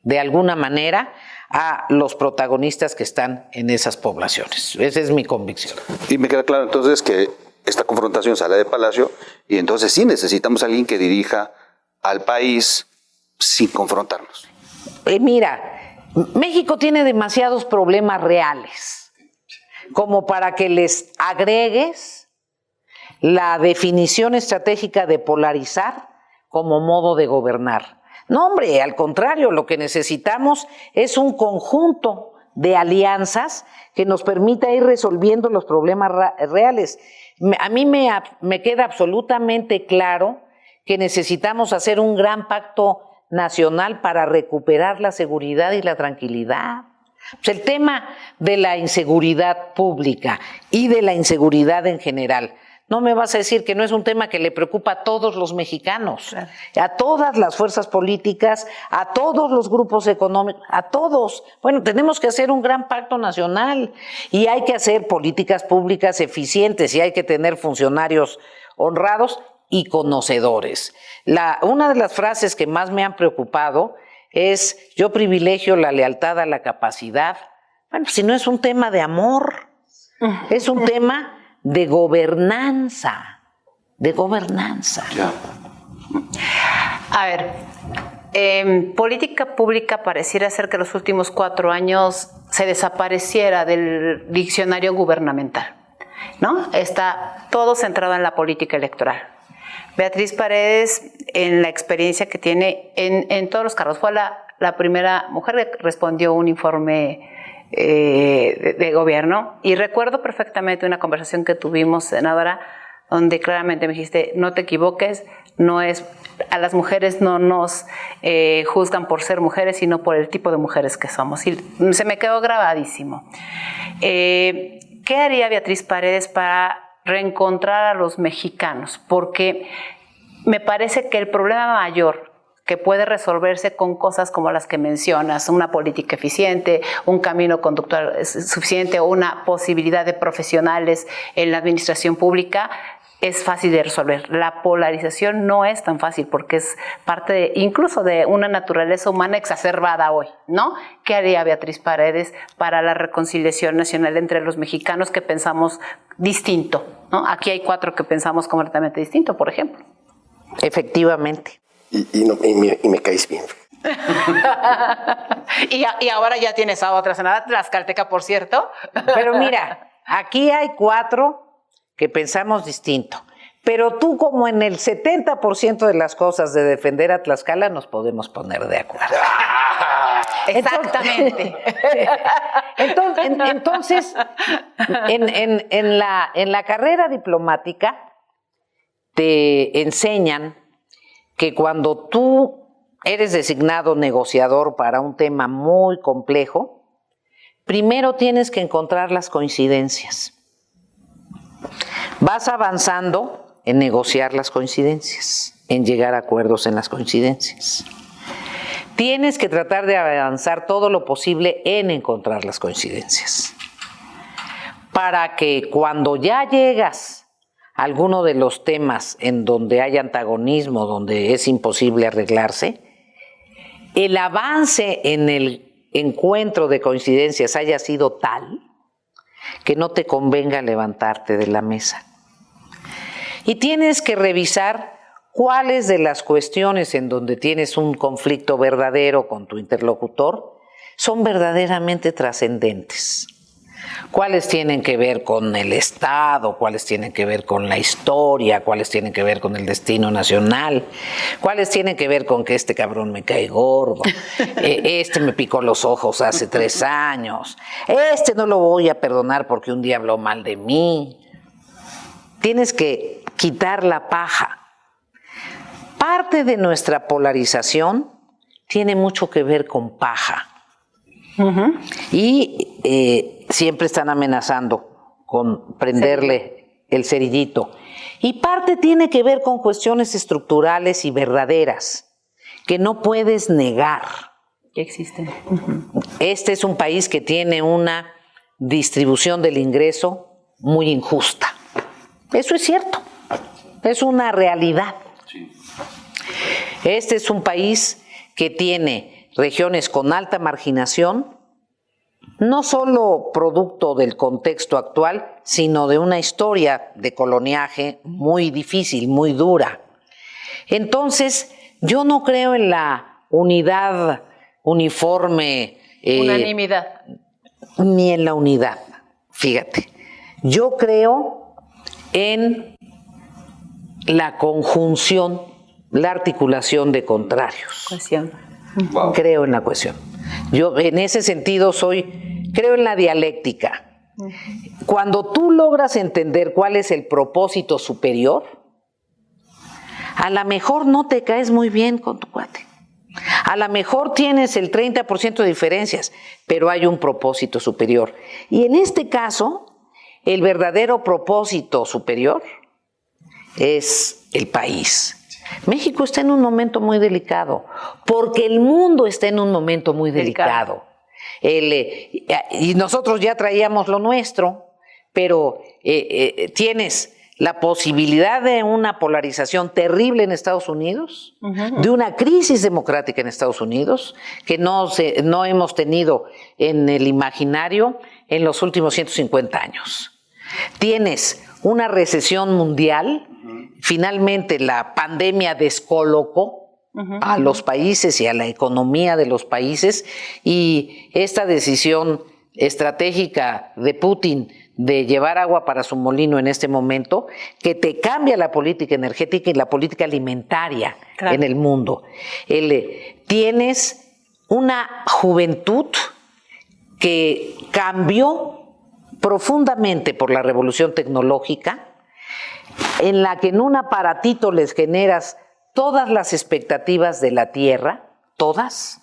de alguna manera a los protagonistas que están en esas poblaciones. Esa es mi convicción. Y me queda claro entonces que esta confrontación sale de Palacio y entonces sí necesitamos a alguien que dirija al país sin confrontarnos. Mira, México tiene demasiados problemas reales como para que les agregues la definición estratégica de polarizar como modo de gobernar. No, hombre, al contrario, lo que necesitamos es un conjunto de alianzas que nos permita ir resolviendo los problemas reales. A mí me queda absolutamente claro que necesitamos hacer un gran pacto nacional para recuperar la seguridad y la tranquilidad. Pues el tema de la inseguridad pública y de la inseguridad en general, no me vas a decir que no es un tema que le preocupa a todos los mexicanos, claro, a todas las fuerzas políticas, a todos los grupos económicos, a todos. Bueno, tenemos que hacer un gran pacto nacional y hay que hacer políticas públicas eficientes y hay que tener funcionarios honrados y conocedores. Una de las frases que más me han preocupado es: yo privilegio la lealtad a la capacidad. Bueno, si no es un tema de amor, es un tema de gobernanza, Ya. A ver, en política pública pareciera ser que los últimos 4 años se desapareciera del diccionario gubernamental, ¿no? Está todo centrado en la política electoral. Beatriz Paredes, en la experiencia que tiene en todos los cargos, fue la primera mujer que respondió un informe de gobierno, y recuerdo perfectamente una conversación que tuvimos, senadora, donde claramente me dijiste: no te equivoques, a las mujeres no nos juzgan por ser mujeres, sino por el tipo de mujeres que somos. Y se me quedó grabadísimo. ¿Qué haría Beatriz Paredes para reencontrar a los mexicanos? Porque me parece que el problema mayor que puede resolverse con cosas como las que mencionas, una política eficiente, un camino conductual suficiente o una posibilidad de profesionales en la administración pública, es fácil de resolver. La polarización no es tan fácil porque es parte incluso de una naturaleza humana exacerbada hoy, ¿no? ¿Qué haría Beatriz Paredes para la reconciliación nacional entre los mexicanos que pensamos distinto, ¿no? Aquí hay 4 que pensamos completamente distinto, por ejemplo. Efectivamente. Y me caes bien. y ahora ya tienes a otra senadora, tlaxcalteca, por cierto. Pero mira, aquí hay 4 que pensamos distinto. Pero tú, como en el 70% de las cosas de defender a Tlaxcala, nos podemos poner de acuerdo. Exactamente. Entonces, en la carrera diplomática te enseñan que cuando tú eres designado negociador para un tema muy complejo, primero tienes que encontrar las coincidencias. Vas avanzando en negociar las coincidencias, en llegar a acuerdos en las coincidencias. Tienes que tratar de avanzar todo lo posible en encontrar las coincidencias, para que cuando ya llegas a alguno de los temas en donde hay antagonismo, donde es imposible arreglarse, el avance en el encuentro de coincidencias haya sido tal que no te convenga levantarte de la mesa. Y tienes que revisar cuáles de las cuestiones en donde tienes un conflicto verdadero con tu interlocutor son verdaderamente trascendentes. Cuáles tienen que ver con el Estado, cuáles tienen que ver con la historia, cuáles tienen que ver con el destino nacional, cuáles tienen que ver con que este cabrón me cae gordo, este me picó los ojos hace 3 años, este no lo voy a perdonar porque un día habló mal de mí. Tienes que quitar la paja. Parte de nuestra polarización tiene mucho que ver con paja. Y siempre están amenazando con prenderle el cerillito. Y parte tiene que ver con cuestiones estructurales y verdaderas que no puedes negar. Que existen. Este es un país que tiene una distribución del ingreso muy injusta. Eso es cierto. Es una realidad. Sí. Este es un país que tiene regiones con alta marginación, no solo producto del contexto actual, sino de una historia de coloniaje muy difícil, muy dura. Entonces, yo no creo en la unidad uniforme. Unanimidad. Ni en la unidad, fíjate. Yo creo en la conjunción, la articulación de contrarios. Cohesión. Wow. Creo en la cohesión. Yo en ese sentido creo en la dialéctica. Cuando tú logras entender cuál es el propósito superior, a lo mejor no te caes muy bien con tu cuate. A lo mejor tienes el 30% de diferencias, pero hay un propósito superior. Y en este caso, el verdadero propósito superior es el país. México está en un momento muy delicado, porque el mundo está en un momento muy delicado. Y nosotros ya traíamos lo nuestro, pero tienes la posibilidad de una polarización terrible en Estados Unidos, de una crisis democrática en Estados Unidos, que no hemos tenido en el imaginario en los últimos 150 años. Tienes una recesión mundial. Finalmente la pandemia descolocó a los países y a la economía de los países, y esta decisión estratégica de Putin de llevar agua para su molino en este momento, que te cambia la política energética y la política alimentaria en el mundo. Tienes una juventud que cambió profundamente por la revolución tecnológica, en la que en un aparatito les generas todas las expectativas de la Tierra, todos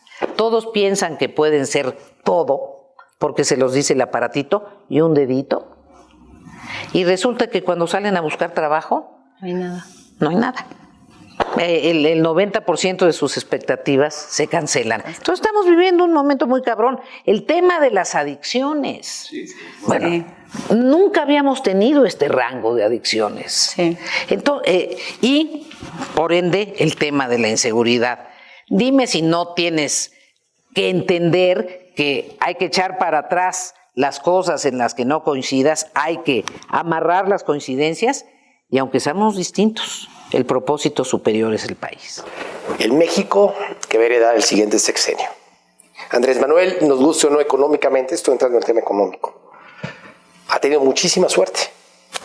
piensan que pueden ser todo, porque se los dice el aparatito y un dedito, y resulta que cuando salen a buscar trabajo, no hay nada. No hay nada. el 90% de sus expectativas se cancelan. Entonces estamos viviendo un momento muy cabrón. El tema de las adicciones. Bueno, nunca habíamos tenido este rango de adicciones. Entonces, y por ende el tema de la inseguridad. Dime si no tienes que entender que hay que echar para atrás las cosas en las que no coincidas, hay que amarrar las coincidencias y aunque seamos distintos, el propósito superior es el país. El México que va a heredar el siguiente sexenio. Andrés Manuel, nos guste o no económicamente, estoy entrando en el tema económico, ha tenido muchísima suerte.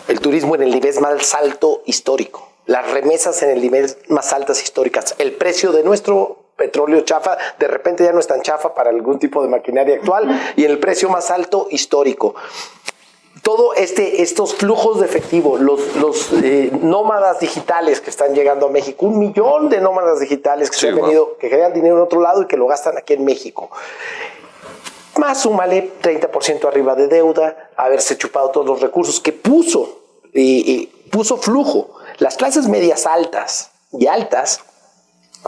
El turismo en el nivel más alto histórico, las remesas en el nivel más altas históricas, el precio de nuestro petróleo chafa, de repente ya no es tan chafa para algún tipo de maquinaria actual, y en el precio más alto histórico. Todo estos flujos de efectivo, los nómadas digitales que están llegando a México, 1 millón de nómadas digitales que se han venido, que generan dinero en otro lado y que lo gastan aquí en México. Más súmale 30% arriba de deuda, haberse chupado todos los recursos que puso flujo. Las clases medias altas y altas,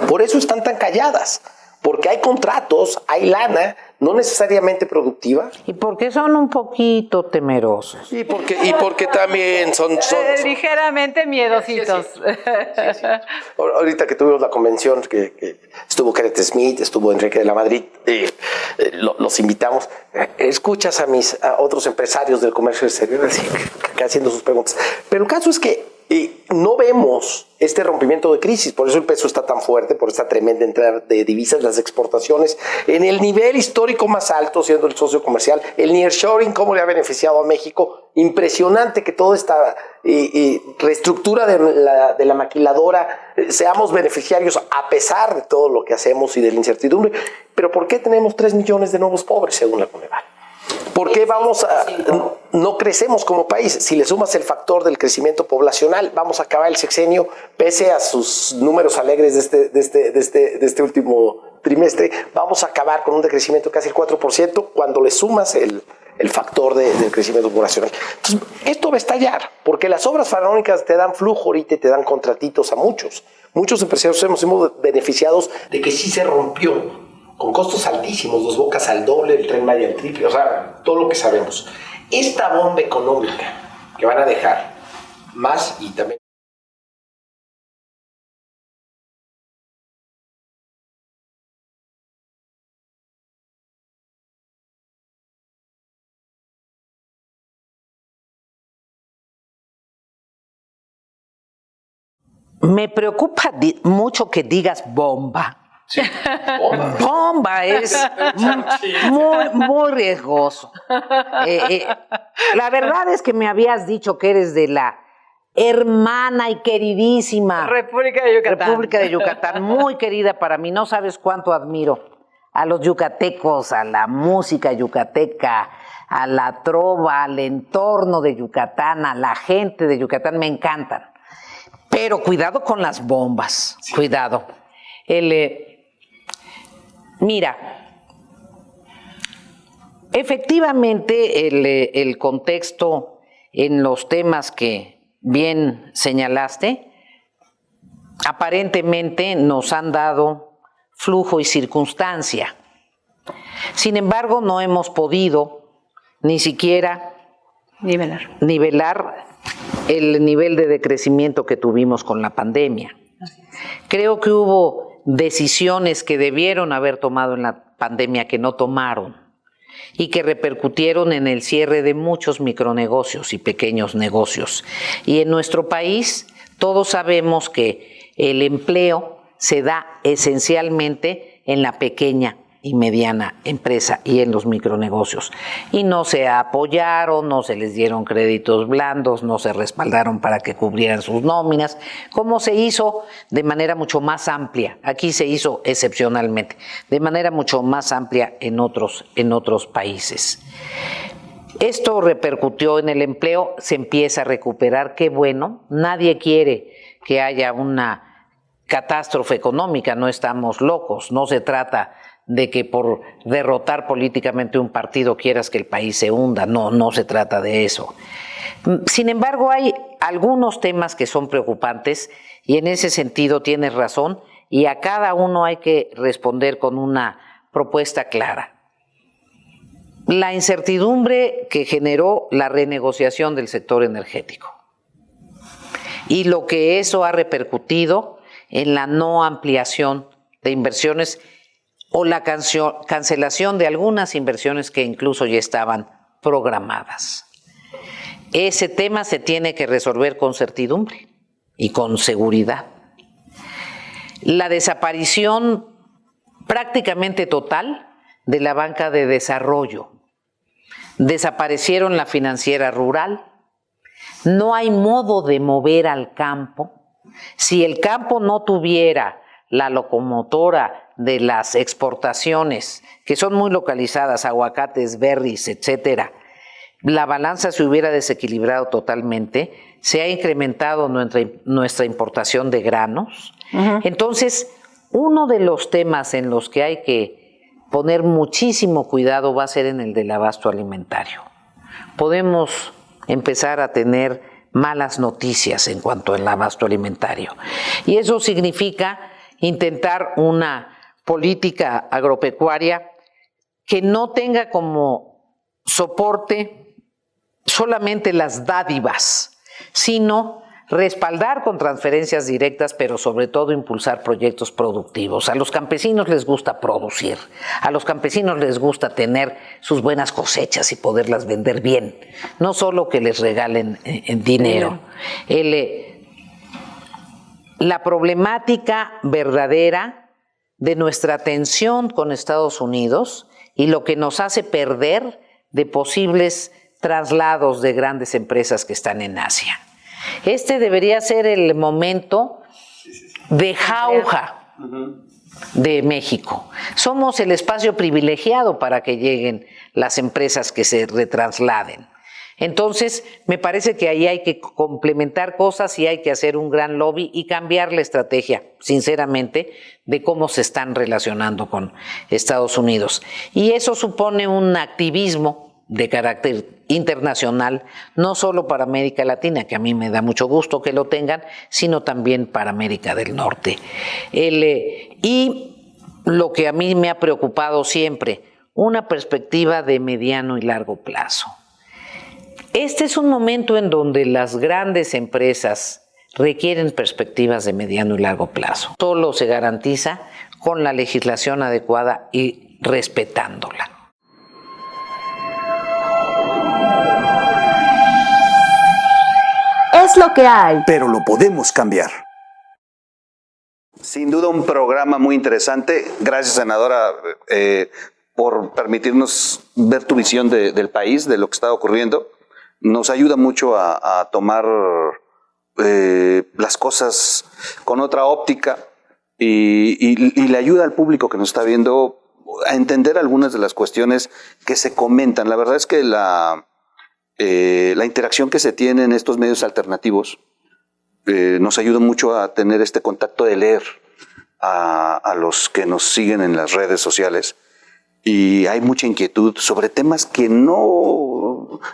por eso están tan calladas, porque hay contratos, hay lana, no necesariamente productiva. Y porque son un poquito temerosos. Y porque también son ligeramente miedositos. Sí. Ahorita que tuvimos la convención, que estuvo Kenneth Smith, estuvo Enrique de la Madrid, los invitamos. Escuchas a otros empresarios del comercio exterior así, que haciendo sus preguntas. Pero el caso es que no vemos este rompimiento de crisis, por eso el peso está tan fuerte, por esta tremenda entrada de divisas, las exportaciones en el nivel histórico más alto, siendo el socio comercial, el nearshoring, cómo le ha beneficiado a México, impresionante que toda esta reestructura de la maquiladora, seamos beneficiarios a pesar de todo lo que hacemos y de la incertidumbre. Pero ¿por qué tenemos 3 millones de nuevos pobres según la Coneval? ¿Por qué no crecemos como país? Si le sumas el factor del crecimiento poblacional, vamos a acabar el sexenio, pese a sus números alegres de este último trimestre, vamos a acabar con un decrecimiento de casi el 4% cuando le sumas el factor del crecimiento poblacional. Entonces, esto va a estallar, porque las obras faraónicas te dan flujo ahorita y te dan contratitos a muchos. Muchos empresarios hemos beneficiados de que sí se rompió, con costos altísimos, Dos Bocas al doble, el Tren Maya al triple, o sea, todo lo que sabemos. Esta bomba económica que van a dejar más y también... Me preocupa mucho que digas bomba. Sí, bomba es muy riesgoso. La verdad es que me habías dicho que eres de la hermana y queridísima República de Yucatán, muy querida para mí. No sabes cuánto admiro a los yucatecos, a la música yucateca, a la trova, al entorno de Yucatán, a la gente de Yucatán, me encantan. Pero cuidado con las bombas, cuidado. Mira, efectivamente el contexto en los temas que bien señalaste, aparentemente nos han dado flujo y circunstancia. Sin embargo, no hemos podido ni siquiera nivelar el nivel de decrecimiento que tuvimos con la pandemia. Creo que hubo decisiones que debieron haber tomado en la pandemia que no tomaron y que repercutieron en el cierre de muchos micronegocios y pequeños negocios. Y en nuestro país todos sabemos que el empleo se da esencialmente en la pequeña y mediana empresa y en los micronegocios. Y no se apoyaron, no se les dieron créditos blandos, no se respaldaron para que cubrieran sus nóminas, como se hizo de manera mucho más amplia. Aquí se hizo excepcionalmente, de manera mucho más amplia en otros países. Esto repercutió en el empleo, se empieza a recuperar, qué bueno. Nadie quiere que haya una catástrofe económica, no estamos locos, no se trata de que por derrotar políticamente un partido quieras que el país se hunda, no se trata de eso. Sin embargo, hay algunos temas que son preocupantes y en ese sentido tienes razón, y a cada uno hay que responder con una propuesta clara. La incertidumbre que generó la renegociación del sector energético y lo que eso ha repercutido en la no ampliación de inversiones o la cancelación de algunas inversiones que incluso ya estaban programadas. Ese tema se tiene que resolver con certidumbre y con seguridad. La desaparición prácticamente total de la banca de desarrollo. Desaparecieron la financiera rural. No hay modo de mover al campo. Si el campo no tuviera la locomotora de las exportaciones, que son muy localizadas, aguacates, berries, etcétera, la balanza se hubiera desequilibrado totalmente, se ha incrementado nuestra importación de granos. Entonces, uno de los temas en los que hay que poner muchísimo cuidado va a ser en el del abasto alimentario. Podemos empezar a tener malas noticias en cuanto al abasto alimentario. Y eso significa intentar una política agropecuaria que no tenga como soporte solamente las dádivas, sino respaldar con transferencias directas, pero sobre todo impulsar proyectos productivos. A los campesinos les gusta producir, a los campesinos les gusta tener sus buenas cosechas y poderlas vender bien, no solo que les regalen dinero. La problemática verdadera de nuestra tensión con Estados Unidos y lo que nos hace perder de posibles traslados de grandes empresas que están en Asia. Este debería ser el momento de jauja de México. Somos el espacio privilegiado para que lleguen las empresas que se retrasladen. Entonces, me parece que ahí hay que complementar cosas y hay que hacer un gran lobby y cambiar la estrategia, sinceramente, de cómo se están relacionando con Estados Unidos. Y eso supone un activismo de carácter internacional, no solo para América Latina, que a mí me da mucho gusto que lo tengan, sino también para América del Norte. Y lo que a mí me ha preocupado siempre, una perspectiva de mediano y largo plazo. Este es un momento en donde las grandes empresas requieren perspectivas de mediano y largo plazo. Solo se garantiza con la legislación adecuada y respetándola. Es lo que hay. Pero lo podemos cambiar. Sin duda un programa muy interesante. Gracias, senadora, por permitirnos ver tu visión del país, de lo que está ocurriendo. Nos ayuda mucho a tomar las cosas con otra óptica y le ayuda al público que nos está viendo a entender algunas de las cuestiones que se comentan. La verdad es que la interacción que se tiene en estos medios alternativos nos ayuda mucho a tener este contacto de leer a los que nos siguen en las redes sociales, y hay mucha inquietud sobre temas que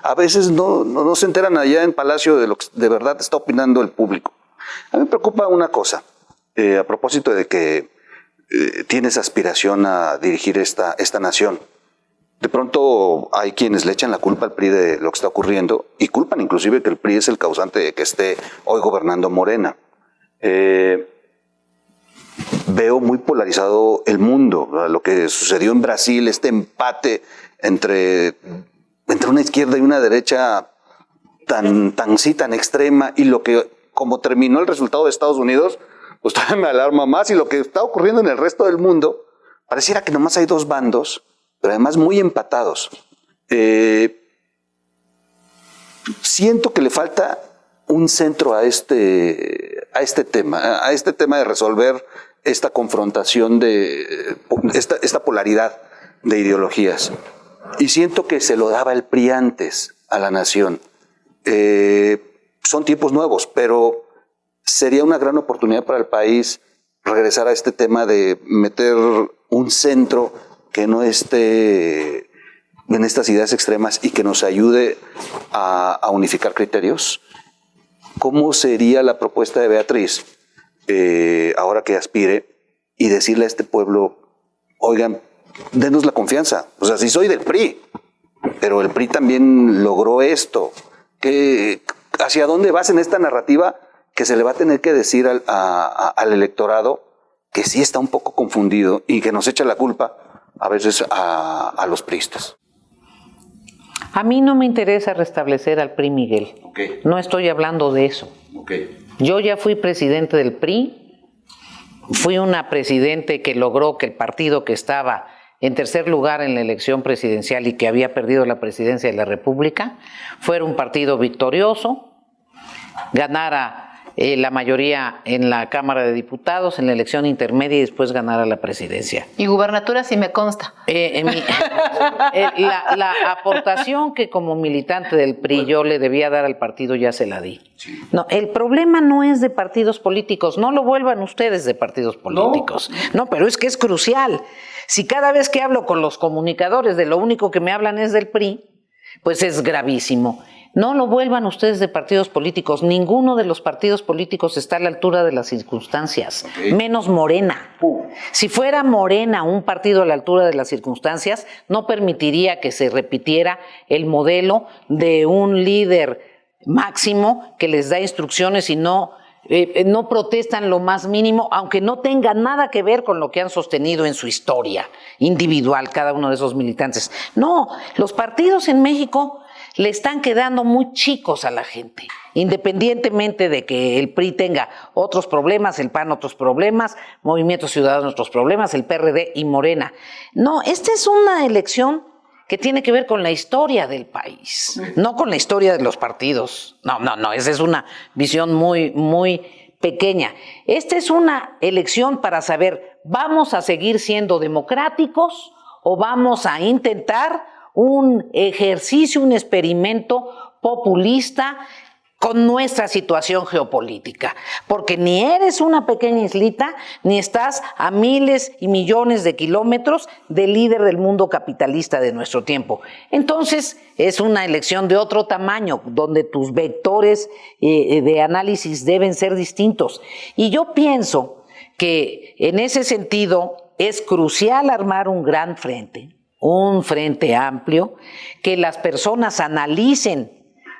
a veces no se enteran allá en Palacio de lo que de verdad está opinando el público. A mí me preocupa una cosa, a propósito de que tienes aspiración a dirigir esta nación. De pronto hay quienes le echan la culpa al PRI de lo que está ocurriendo y culpan inclusive que el PRI es el causante de que esté hoy gobernando Morena. Veo muy polarizado el mundo, ¿verdad? Lo que sucedió en Brasil, este empate entre una izquierda y una derecha tan extrema, y lo que como terminó el resultado de Estados Unidos, pues todavía me alarma más, y lo que está ocurriendo en el resto del mundo, pareciera que nomás hay dos bandos, pero además muy empatados. Siento que le falta un centro a este tema de resolver esta confrontación esta polaridad de ideologías. Y siento que se lo daba el PRI antes a la nación. Son tiempos nuevos, pero sería una gran oportunidad para el país regresar a este tema de meter un centro que no esté en estas ideas extremas y que nos ayude a unificar criterios. ¿Cómo sería la propuesta de Beatriz ahora que aspire, y decirle a este pueblo, oigan, denos la confianza. O sea, sí soy del PRI, pero el PRI también logró esto. ¿Hacia dónde vas en esta narrativa que se le va a tener que decir al electorado que sí está un poco confundido y que nos echa la culpa a veces a los priistas? A mí no me interesa restablecer al PRI, Miguel. Okay. No estoy hablando de eso. Okay. Yo ya fui presidente del PRI, fui una presidente que logró que el partido que estaba en tercer lugar en la elección presidencial y que había perdido la presidencia de la República fuera un partido victorioso, ganara la mayoría en la Cámara de Diputados, en la elección intermedia y después ganara la presidencia. Y gubernatura sí me consta. La aportación que como militante del PRI yo le debía dar al partido ya se la di. No, el problema no es de partidos políticos, no lo vuelvan ustedes de partidos políticos. No, pero es que es crucial. Si cada vez que hablo con los comunicadores de lo único que me hablan es del PRI, pues es gravísimo. No lo vuelvan ustedes de partidos políticos. Ninguno de los partidos políticos está a la altura de las circunstancias, menos Morena. Si fuera Morena un partido a la altura de las circunstancias, no permitiría que se repitiera el modelo de un líder máximo que les da instrucciones y no protestan lo más mínimo, aunque no tenga nada que ver con lo que han sostenido en su historia individual cada uno de esos militantes. No, los partidos en México le están quedando muy chicos a la gente, independientemente de que el PRI tenga otros problemas, el PAN otros problemas, Movimiento Ciudadano otros problemas, el PRD y Morena. No, esta es una elección que tiene que ver con la historia del país, no con la historia de los partidos. No, esa es una visión muy, muy pequeña. Esta es una elección para saber, ¿vamos a seguir siendo democráticos o vamos a intentar un ejercicio, un experimento populista con nuestra situación geopolítica? Porque ni eres una pequeña islita, ni estás a miles y millones de kilómetros del líder del mundo capitalista de nuestro tiempo. Entonces, es una elección de otro tamaño, donde tus vectores de análisis deben ser distintos. Y yo pienso que en ese sentido es crucial armar un gran frente, un frente amplio, que las personas analicen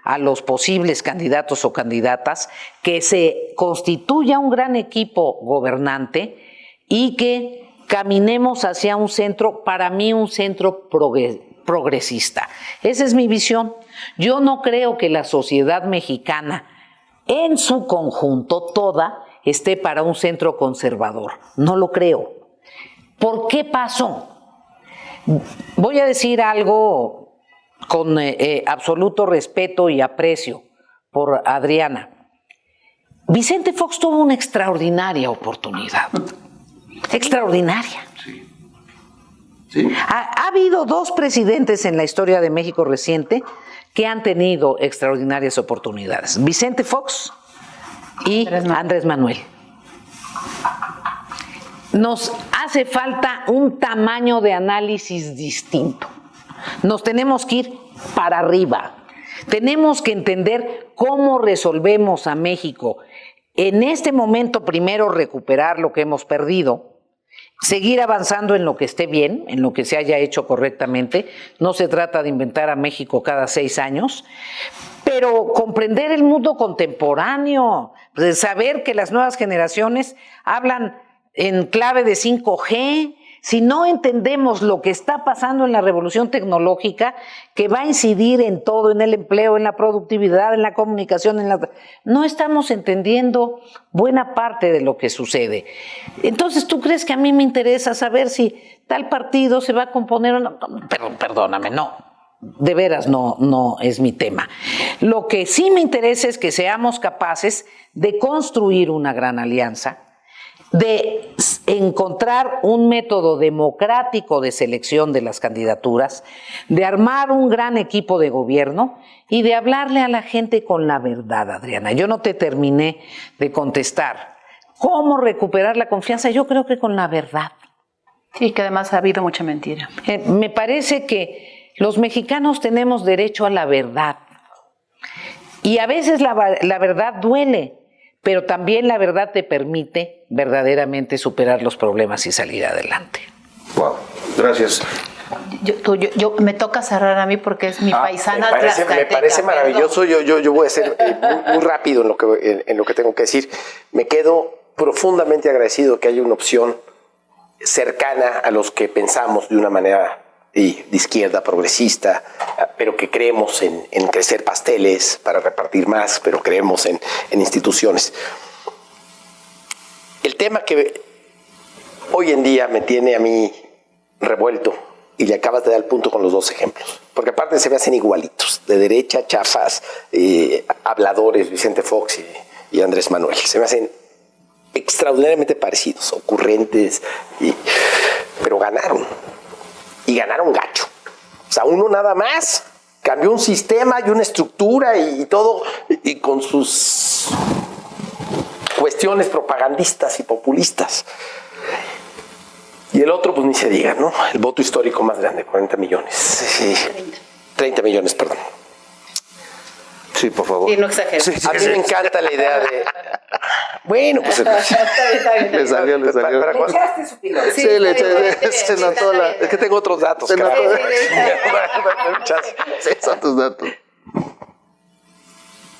a los posibles candidatos o candidatas, que se constituya un gran equipo gobernante y que caminemos hacia un centro, para mí un centro progresista. Esa es mi visión. Yo no creo que la sociedad mexicana en su conjunto toda esté para un centro conservador. No lo creo. ¿Por qué pasó? Voy a decir algo con absoluto respeto y aprecio por Adriana. Vicente Fox tuvo una extraordinaria oportunidad. Extraordinaria. Sí. Ha habido dos presidentes en la historia de México reciente que han tenido extraordinarias oportunidades. Vicente Fox y Andrés Manuel. Nos hace falta un tamaño de análisis distinto. Nos tenemos que ir para arriba. Tenemos que entender cómo resolvemos a México. En este momento, primero recuperar lo que hemos perdido, seguir avanzando en lo que esté bien, en lo que se haya hecho correctamente. No se trata de inventar a México cada 6 años, pero comprender el mundo contemporáneo, saber que las nuevas generaciones hablan en clave de 5G. Si no entendemos lo que está pasando en la revolución tecnológica, que va a incidir en todo, en el empleo, en la productividad, en la comunicación, no estamos entendiendo buena parte de lo que sucede. Entonces, ¿tú crees que a mí me interesa saber si tal partido se va a componer o no? Perdóname, no. De veras no es mi tema. Lo que sí me interesa es que seamos capaces de construir una gran alianza, de encontrar un método democrático de selección de las candidaturas, de armar un gran equipo de gobierno y de hablarle a la gente con la verdad, Adriana. Yo no te terminé de contestar. ¿Cómo recuperar la confianza? Yo creo que con la verdad. Sí, que además ha habido mucha mentira. Me parece que los mexicanos tenemos derecho a la verdad. Y a veces la verdad duele. pero también la verdad te permite verdaderamente superar los problemas y salir adelante. Wow, gracias. Yo me toca cerrar a mí porque es mi paisana. Me parece maravilloso. Yo voy a ser muy rápido en lo que tengo que decir. Me quedo profundamente agradecido que haya una opción cercana a los que pensamos de una manera de izquierda progresista, pero que creemos en crecer pasteles para repartir más, pero creemos en instituciones. El tema que hoy en día me tiene a mí revuelto, y le acabas de dar el punto con los dos ejemplos, porque aparte se me hacen igualitos, de derecha, chafas, habladores, Vicente Fox y Andrés Manuel, se me hacen extraordinariamente parecidos, ocurrentes, pero ganaron, y ganaron gacho. O sea, uno nada más cambió un sistema y una estructura y todo, y con sus cuestiones propagandistas y populistas. Y el otro, pues ni se diga, ¿no? El voto histórico más grande, 40 millones. Sí, 30 millones, perdón. Sí, por favor. Sí, no exageres. A mí me encanta la idea de... Bueno, pues... Le salió. ¿Le echaste su piloto? Sí, le eché. Se notó la... Es que tengo otros datos. Se notó. Sí, son tus datos.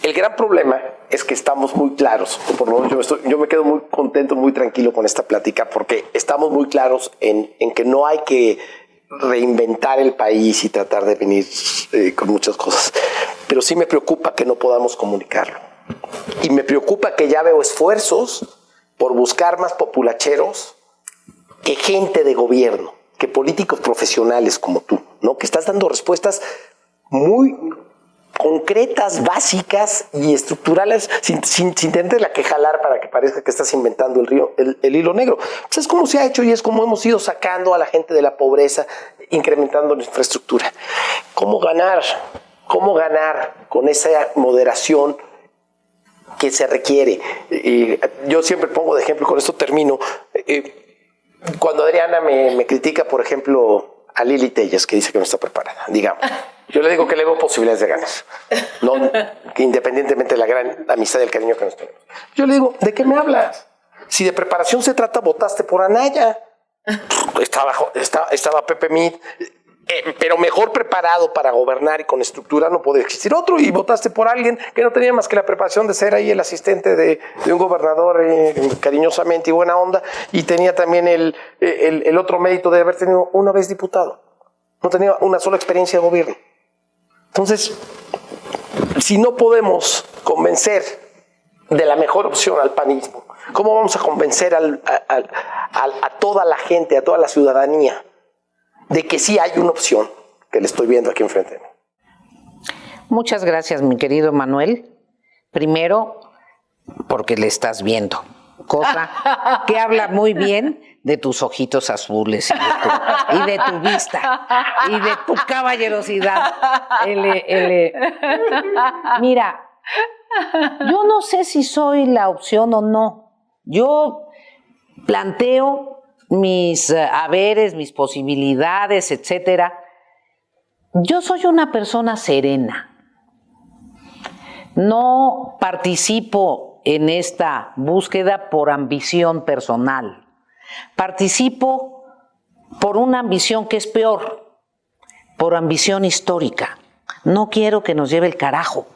El gran problema es que estamos muy claros, o por lo menos yo me quedo muy contento, muy tranquilo con esta plática, porque estamos muy claros en que no hay que reinventar el país y tratar de venir con muchas cosas. Pero sí me preocupa que no podamos comunicarlo. Y me preocupa que ya veo esfuerzos por buscar más populacheros que gente de gobierno, que políticos profesionales como tú, ¿no? Que estás dando respuestas muy concretas, básicas y estructurales, sin tener la que jalar para que parezca que estás inventando el hilo negro. Pues es como se ha hecho y es como hemos ido sacando a la gente de la pobreza, incrementando la infraestructura. ¿Cómo ganar? ¿Cómo ganar con esa moderación que se requiere? Yo siempre pongo de ejemplo, con esto termino, cuando Adriana me critica, por ejemplo, a Lili Telles, que dice que no está preparada, digamos. Yo le digo que le veo posibilidades de ganar, no, independientemente de la gran amistad y el cariño que nos tenemos. Yo le digo, ¿de qué me hablas? Si de preparación se trata, votaste por Anaya. Estaba Pepe Mid, pero mejor preparado para gobernar y con estructura no puede existir otro, y votaste por alguien que no tenía más que la preparación de ser ahí el asistente de un gobernador cariñosamente y buena onda, y tenía también el otro mérito de haber tenido una vez diputado. No tenía una sola experiencia de gobierno. Entonces, si no podemos convencer de la mejor opción al panismo, ¿cómo vamos a convencer a toda la gente, a toda la ciudadanía, de que sí hay una opción que le estoy viendo aquí enfrente de mí? Muchas gracias, mi querido Manuel. Primero, porque le estás viendo, cosa que habla muy bien de tus ojitos azules y de tu vista y de tu caballerosidad. Mira, yo no sé si soy la opción o no. Yo planteo mis haberes, mis posibilidades, etcétera. Yo soy una persona serena. No participo en esta búsqueda por ambición personal. Participo por una ambición que es peor, por ambición histórica. No quiero que nos lleve el carajo.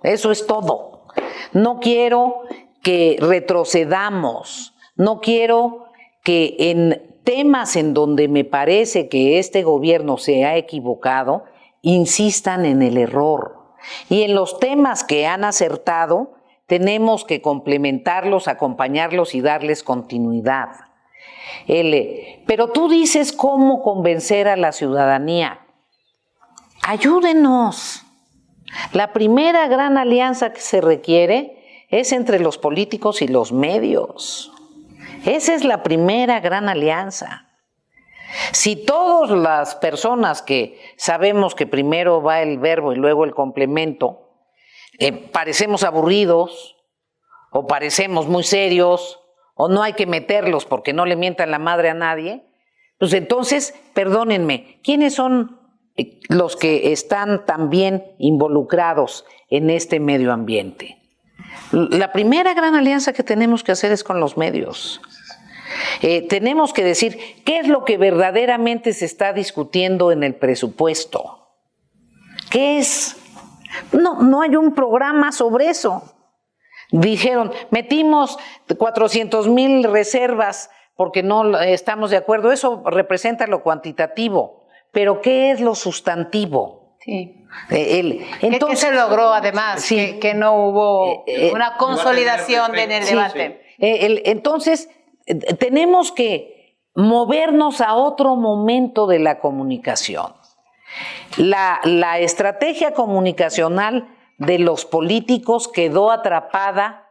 Eso es todo. No quiero que retrocedamos. No quiero que en temas en donde me parece que este gobierno se ha equivocado, insistan en el error. Y en los temas que han acertado, tenemos que complementarlos, acompañarlos y darles continuidad. Pero tú dices cómo convencer a la ciudadanía. Ayúdenos. La primera gran alianza que se requiere es entre los políticos y los medios. Esa es la primera gran alianza. Si todas las personas que sabemos que primero va el verbo y luego el complemento, parecemos aburridos o parecemos muy serios o no hay que meterlos porque no le mientan la madre a nadie, pues entonces, perdónenme, ¿quiénes son los que están también involucrados en este medio ambiente? La primera gran alianza que tenemos que hacer es con los medios. Tenemos que decir qué es lo que verdaderamente se está discutiendo en el presupuesto. ¿Qué es? No hay un programa sobre eso. Dijeron, metimos 400,000 reservas porque no estamos de acuerdo. Eso representa lo cuantitativo, pero ¿qué es lo sustantivo? Sí. Entonces, ¿Qué se logró además? Sí. Que no hubo una consolidación en el debate. Entonces, tenemos que movernos a otro momento de la comunicación. La estrategia comunicacional de los políticos quedó atrapada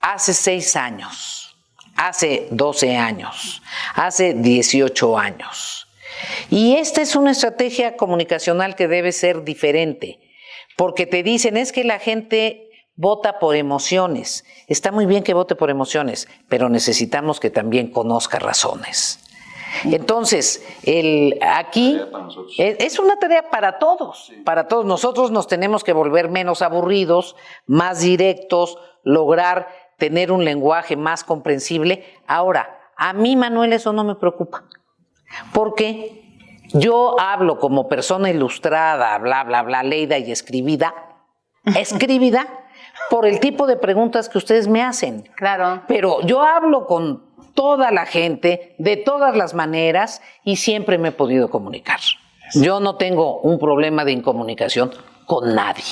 hace 6 años, hace 12 años, hace 18 años. Y esta es una estrategia comunicacional que debe ser diferente, porque te dicen es que la gente vota por emociones. Está muy bien que vote por emociones, pero necesitamos que también conozca razones. Entonces, aquí es una tarea para todos, para todos. Nosotros nos tenemos que volver menos aburridos, más directos, lograr tener un lenguaje más comprensible. Ahora, a mí, Manuel, eso no me preocupa, porque yo hablo como persona ilustrada, bla, bla, bla, leída y escribida por el tipo de preguntas que ustedes me hacen. Claro. Pero yo hablo con toda la gente, de todas las maneras, y siempre me he podido comunicar. Yo no tengo un problema de incomunicación con nadie.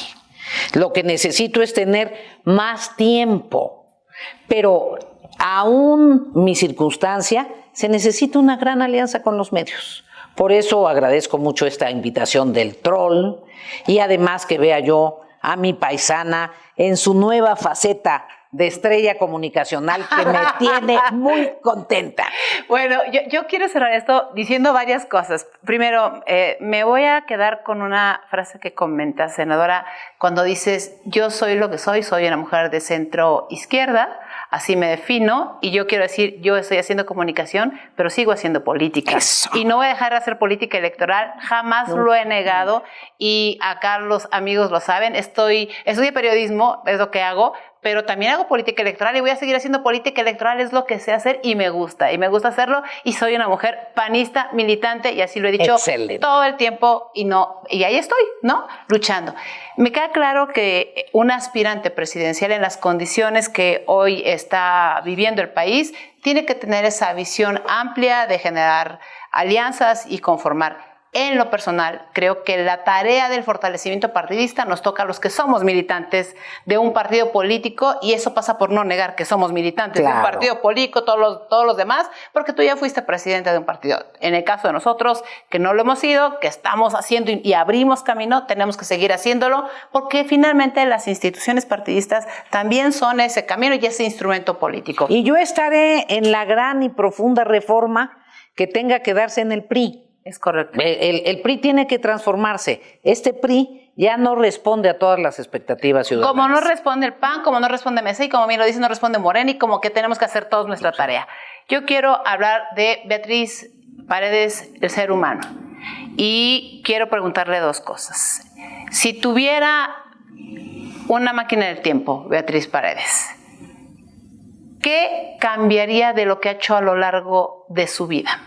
Lo que necesito es tener más tiempo, pero aún mi circunstancia, se necesita una gran alianza con los medios. Por eso agradezco mucho esta invitación del troll, y además que vea yo a mi paisana en su nueva faceta de estrella comunicacional que me tiene muy contenta. Bueno, yo quiero cerrar esto diciendo varias cosas. Primero, me voy a quedar con una frase que comenta, senadora, cuando dices, yo soy lo que soy una mujer de centro izquierda, así me defino, y yo quiero decir, yo estoy haciendo comunicación, pero sigo haciendo política. Eso. Y no voy a dejar de hacer política electoral, jamás lo he negado, y acá los amigos lo saben, estudié periodismo, es lo que hago, pero también hago política electoral y voy a seguir haciendo política electoral, es lo que sé hacer y me gusta hacerlo, y soy una mujer panista, militante, y así lo he dicho todo el tiempo, y ahí estoy, ¿no? Luchando. Me queda claro que un aspirante presidencial en las condiciones que hoy está viviendo el país tiene que tener esa visión amplia de generar alianzas y conformar. En lo personal, creo que la tarea del fortalecimiento partidista nos toca a los que somos militantes de un partido político, y eso pasa por no negar que somos militantes de un partido político, todos los demás, porque tú ya fuiste presidente de un partido. En el caso de nosotros, que no lo hemos sido, que estamos haciendo y abrimos camino, tenemos que seguir haciéndolo, porque finalmente las instituciones partidistas también son ese camino y ese instrumento político. Y yo estaré en la gran y profunda reforma que tenga que darse en el PRI. Es correcto. El PRI tiene que transformarse. Este PRI ya no responde a todas las expectativas ciudadanas. Como no responde el PAN, como no responde MC, y como bien lo dice, no responde Morena, y como que tenemos que hacer todos nuestra tarea. Yo quiero hablar de Beatriz Paredes, el ser humano, y quiero preguntarle 2 cosas. Si tuviera una máquina del tiempo, Beatriz Paredes, ¿qué cambiaría de lo que ha hecho a lo largo de su vida?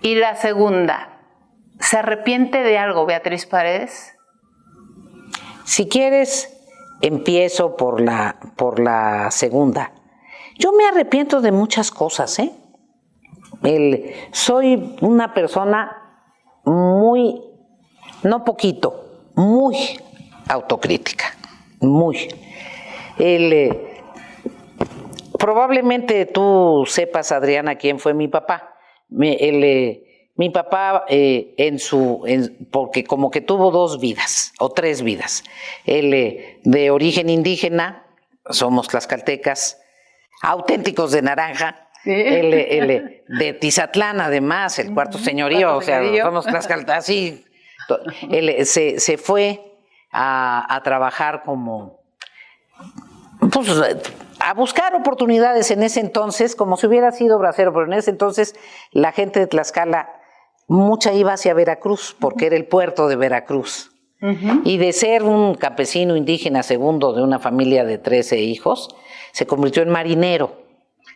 Y la segunda, ¿se arrepiente de algo, Beatriz Paredes? Si quieres, empiezo por la segunda. Yo me arrepiento de muchas cosas, ¿eh? Soy una persona muy autocrítica, muy. Probablemente tú sepas, Adriana, quién fue mi papá. Mi papá, porque como que tuvo 2 vidas o 3 vidas. De origen indígena, somos tlaxcaltecas, auténticos de Naranja. Sí. De Tizatlán, además, el cuarto señorío, o sea, somos tlaxcaltecas, así. Se fue a trabajar como, pues, a buscar oportunidades en ese entonces, como si hubiera sido bracero, pero en ese entonces la gente de Tlaxcala, mucha iba hacia Veracruz, porque era el puerto de Veracruz. Y de ser un campesino indígena segundo de una familia de 13 hijos, se convirtió en marinero.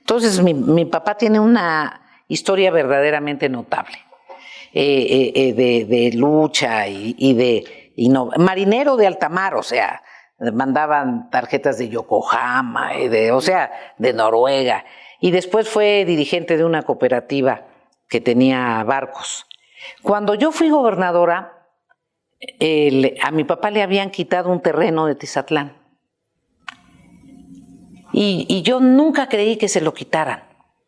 Entonces mi papá tiene una historia verdaderamente notable de lucha marinero de alta mar, o sea, mandaban tarjetas de Yokohama, de Noruega, y después fue dirigente de una cooperativa que tenía barcos. Cuando yo fui gobernadora, a mi papá le habían quitado un terreno de Tizatlán. Y yo nunca creí que se lo quitaran.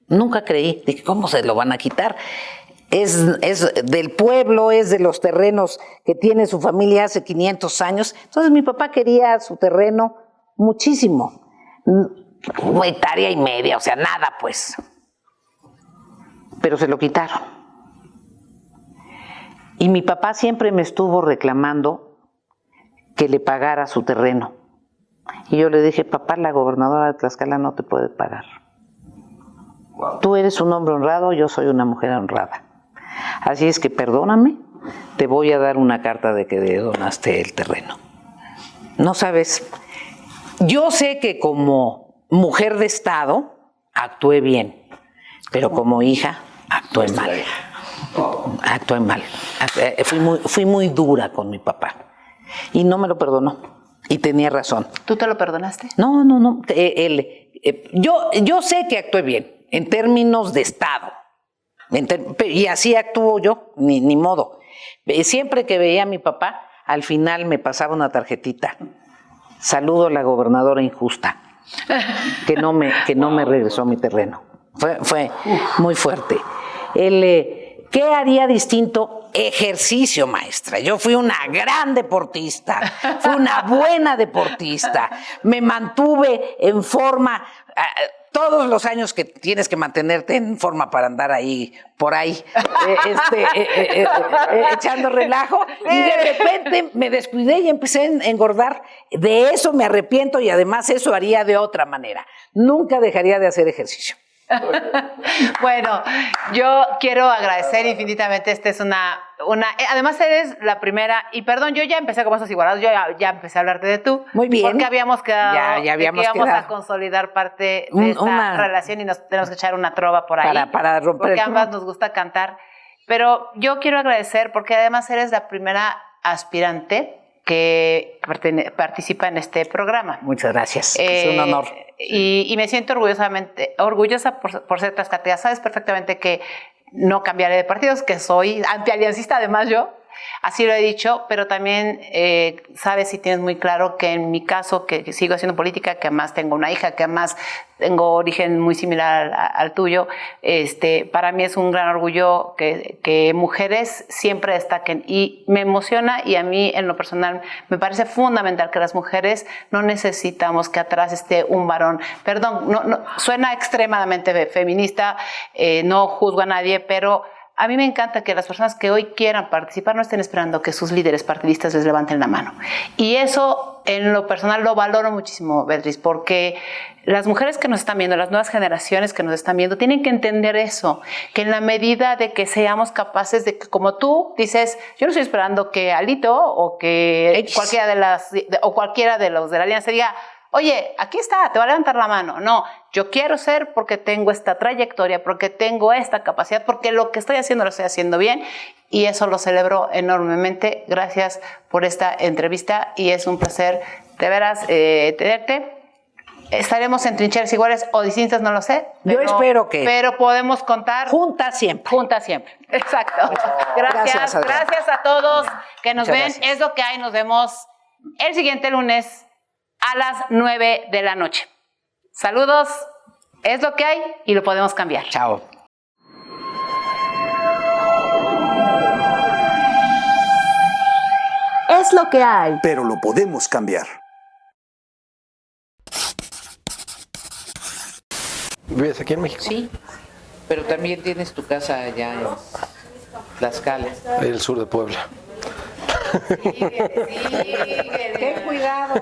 Nunca creí. Dije, ¿cómo se lo van a quitar? Es del pueblo, es de los terrenos que tiene su familia hace 500 años. Entonces mi papá quería su terreno muchísimo. 1,5 hectáreas, o sea, nada pues. Pero se lo quitaron. Y mi papá siempre me estuvo reclamando que le pagara su terreno. Y yo le dije, papá, la gobernadora de Tlaxcala no te puede pagar. Wow. Tú eres un hombre honrado, yo soy una mujer honrada. Así es que perdóname, te voy a dar una carta de que donaste el terreno. No sabes, yo sé que como mujer de Estado actué bien, pero como hija actué mal. Actué mal. Fui muy dura con mi papá y no me lo perdonó. Y tenía razón. ¿Tú te lo perdonaste? No. Yo sé que actué bien en términos de Estado. Y así actúo yo, ni modo. Siempre que veía a mi papá, al final me pasaba una tarjetita. Saludo a la gobernadora injusta, que no me regresó mi terreno. Fue muy fuerte. ¿Qué haría distinto? Ejercicio, maestra. Yo fui una gran deportista, fui una buena deportista. Me mantuve en forma todos los años que tienes que mantenerte en forma para andar ahí, por ahí, echando relajo. Y de repente me descuidé y empecé a engordar. De eso me arrepiento y además eso haría de otra manera. Nunca dejaría de hacer ejercicio. Bueno, yo quiero agradecer infinitamente. Esta es además eres la primera, y perdón, yo ya empecé con esos igualados, yo ya empecé a hablarte de tú. Muy bien. Porque habíamos quedado ya habíamos que íbamos quedado a consolidar parte de esta relación y nos tenemos que echar una trova por ahí. Para romper porque ambas nos gusta cantar. Pero yo quiero agradecer porque además eres la primera aspirante que participa en este programa. Muchas gracias, es un honor. Y me siento orgullosa por ser tlaxcalteca. Sabes perfectamente que no cambiaré de partidos, que soy antialiancista además yo, así lo he dicho, pero también sabes y tienes muy claro que en mi caso, que sigo haciendo política, que además tengo una hija, que además tengo origen muy similar al tuyo, para mí es un gran orgullo que mujeres siempre destaquen y me emociona, y a mí en lo personal me parece fundamental que las mujeres no necesitamos que atrás esté un varón. Perdón, no suena extremadamente feminista, no juzgo a nadie, pero a mí me encanta que las personas que hoy quieran participar no estén esperando que sus líderes partidistas les levanten la mano. Y eso, en lo personal, lo valoro muchísimo, Beatriz, porque las mujeres que nos están viendo, las nuevas generaciones que nos están viendo, tienen que entender eso, que en la medida de que seamos capaces de que, como tú dices, yo no estoy esperando que Alito o que cualquiera de los de la alianza diga, oye, aquí está, te va a levantar la mano. No, yo quiero ser porque tengo esta trayectoria, porque tengo esta capacidad, porque lo que estoy haciendo lo estoy haciendo bien, y eso lo celebro enormemente. Gracias por esta entrevista y es un placer de veras tenerte. Estaremos en trincheras iguales o distintas, no lo sé. Yo espero que. Pero podemos contar. Juntas siempre. Juntas siempre. Exacto. Gracias a todos que nos ven. Gracias. Es lo que hay. Nos vemos el siguiente lunes a las 9 de la noche. Saludos, es lo que hay y lo podemos cambiar. Chao. Es lo que hay. Pero lo podemos cambiar. ¿Vives aquí en México? Sí, pero también tienes tu casa allá en Tlaxcala. En el sur de Puebla. Ten cuidado.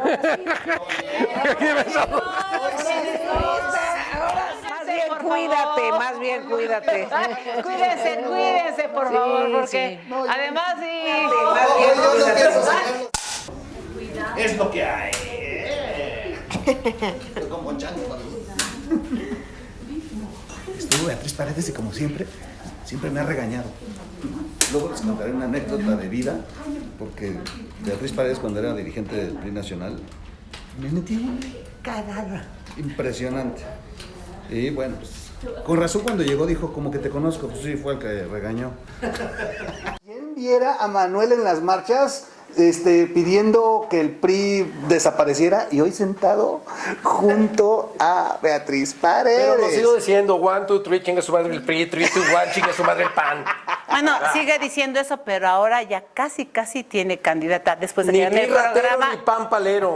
Más bien cuídate. Cuídense, por favor, porque además Es lo que hay. Como chango. Estuvo Beatriz Paredes y como siempre me ha regañado. Luego les contaré una anécdota de vida, porque Beatriz Paredes, cuando era dirigente del PRI Nacional, me metió una cagada impresionante. Y bueno, pues, con razón cuando llegó dijo, como que te conozco, pues sí, fue el que regañó. ¿Quién viera a Manuel en las marchas pidiendo que el PRI desapareciera y hoy sentado junto a Beatriz Paredes? Pero lo sigo diciendo, 1, 2, 3, chinga su madre el PRI, 3, 2, 1, chinga su madre el PAN. Bueno, sigue diciendo eso, pero ahora ya casi tiene candidata después de que Ni gane el PRI ratero programa. ni PAN palero.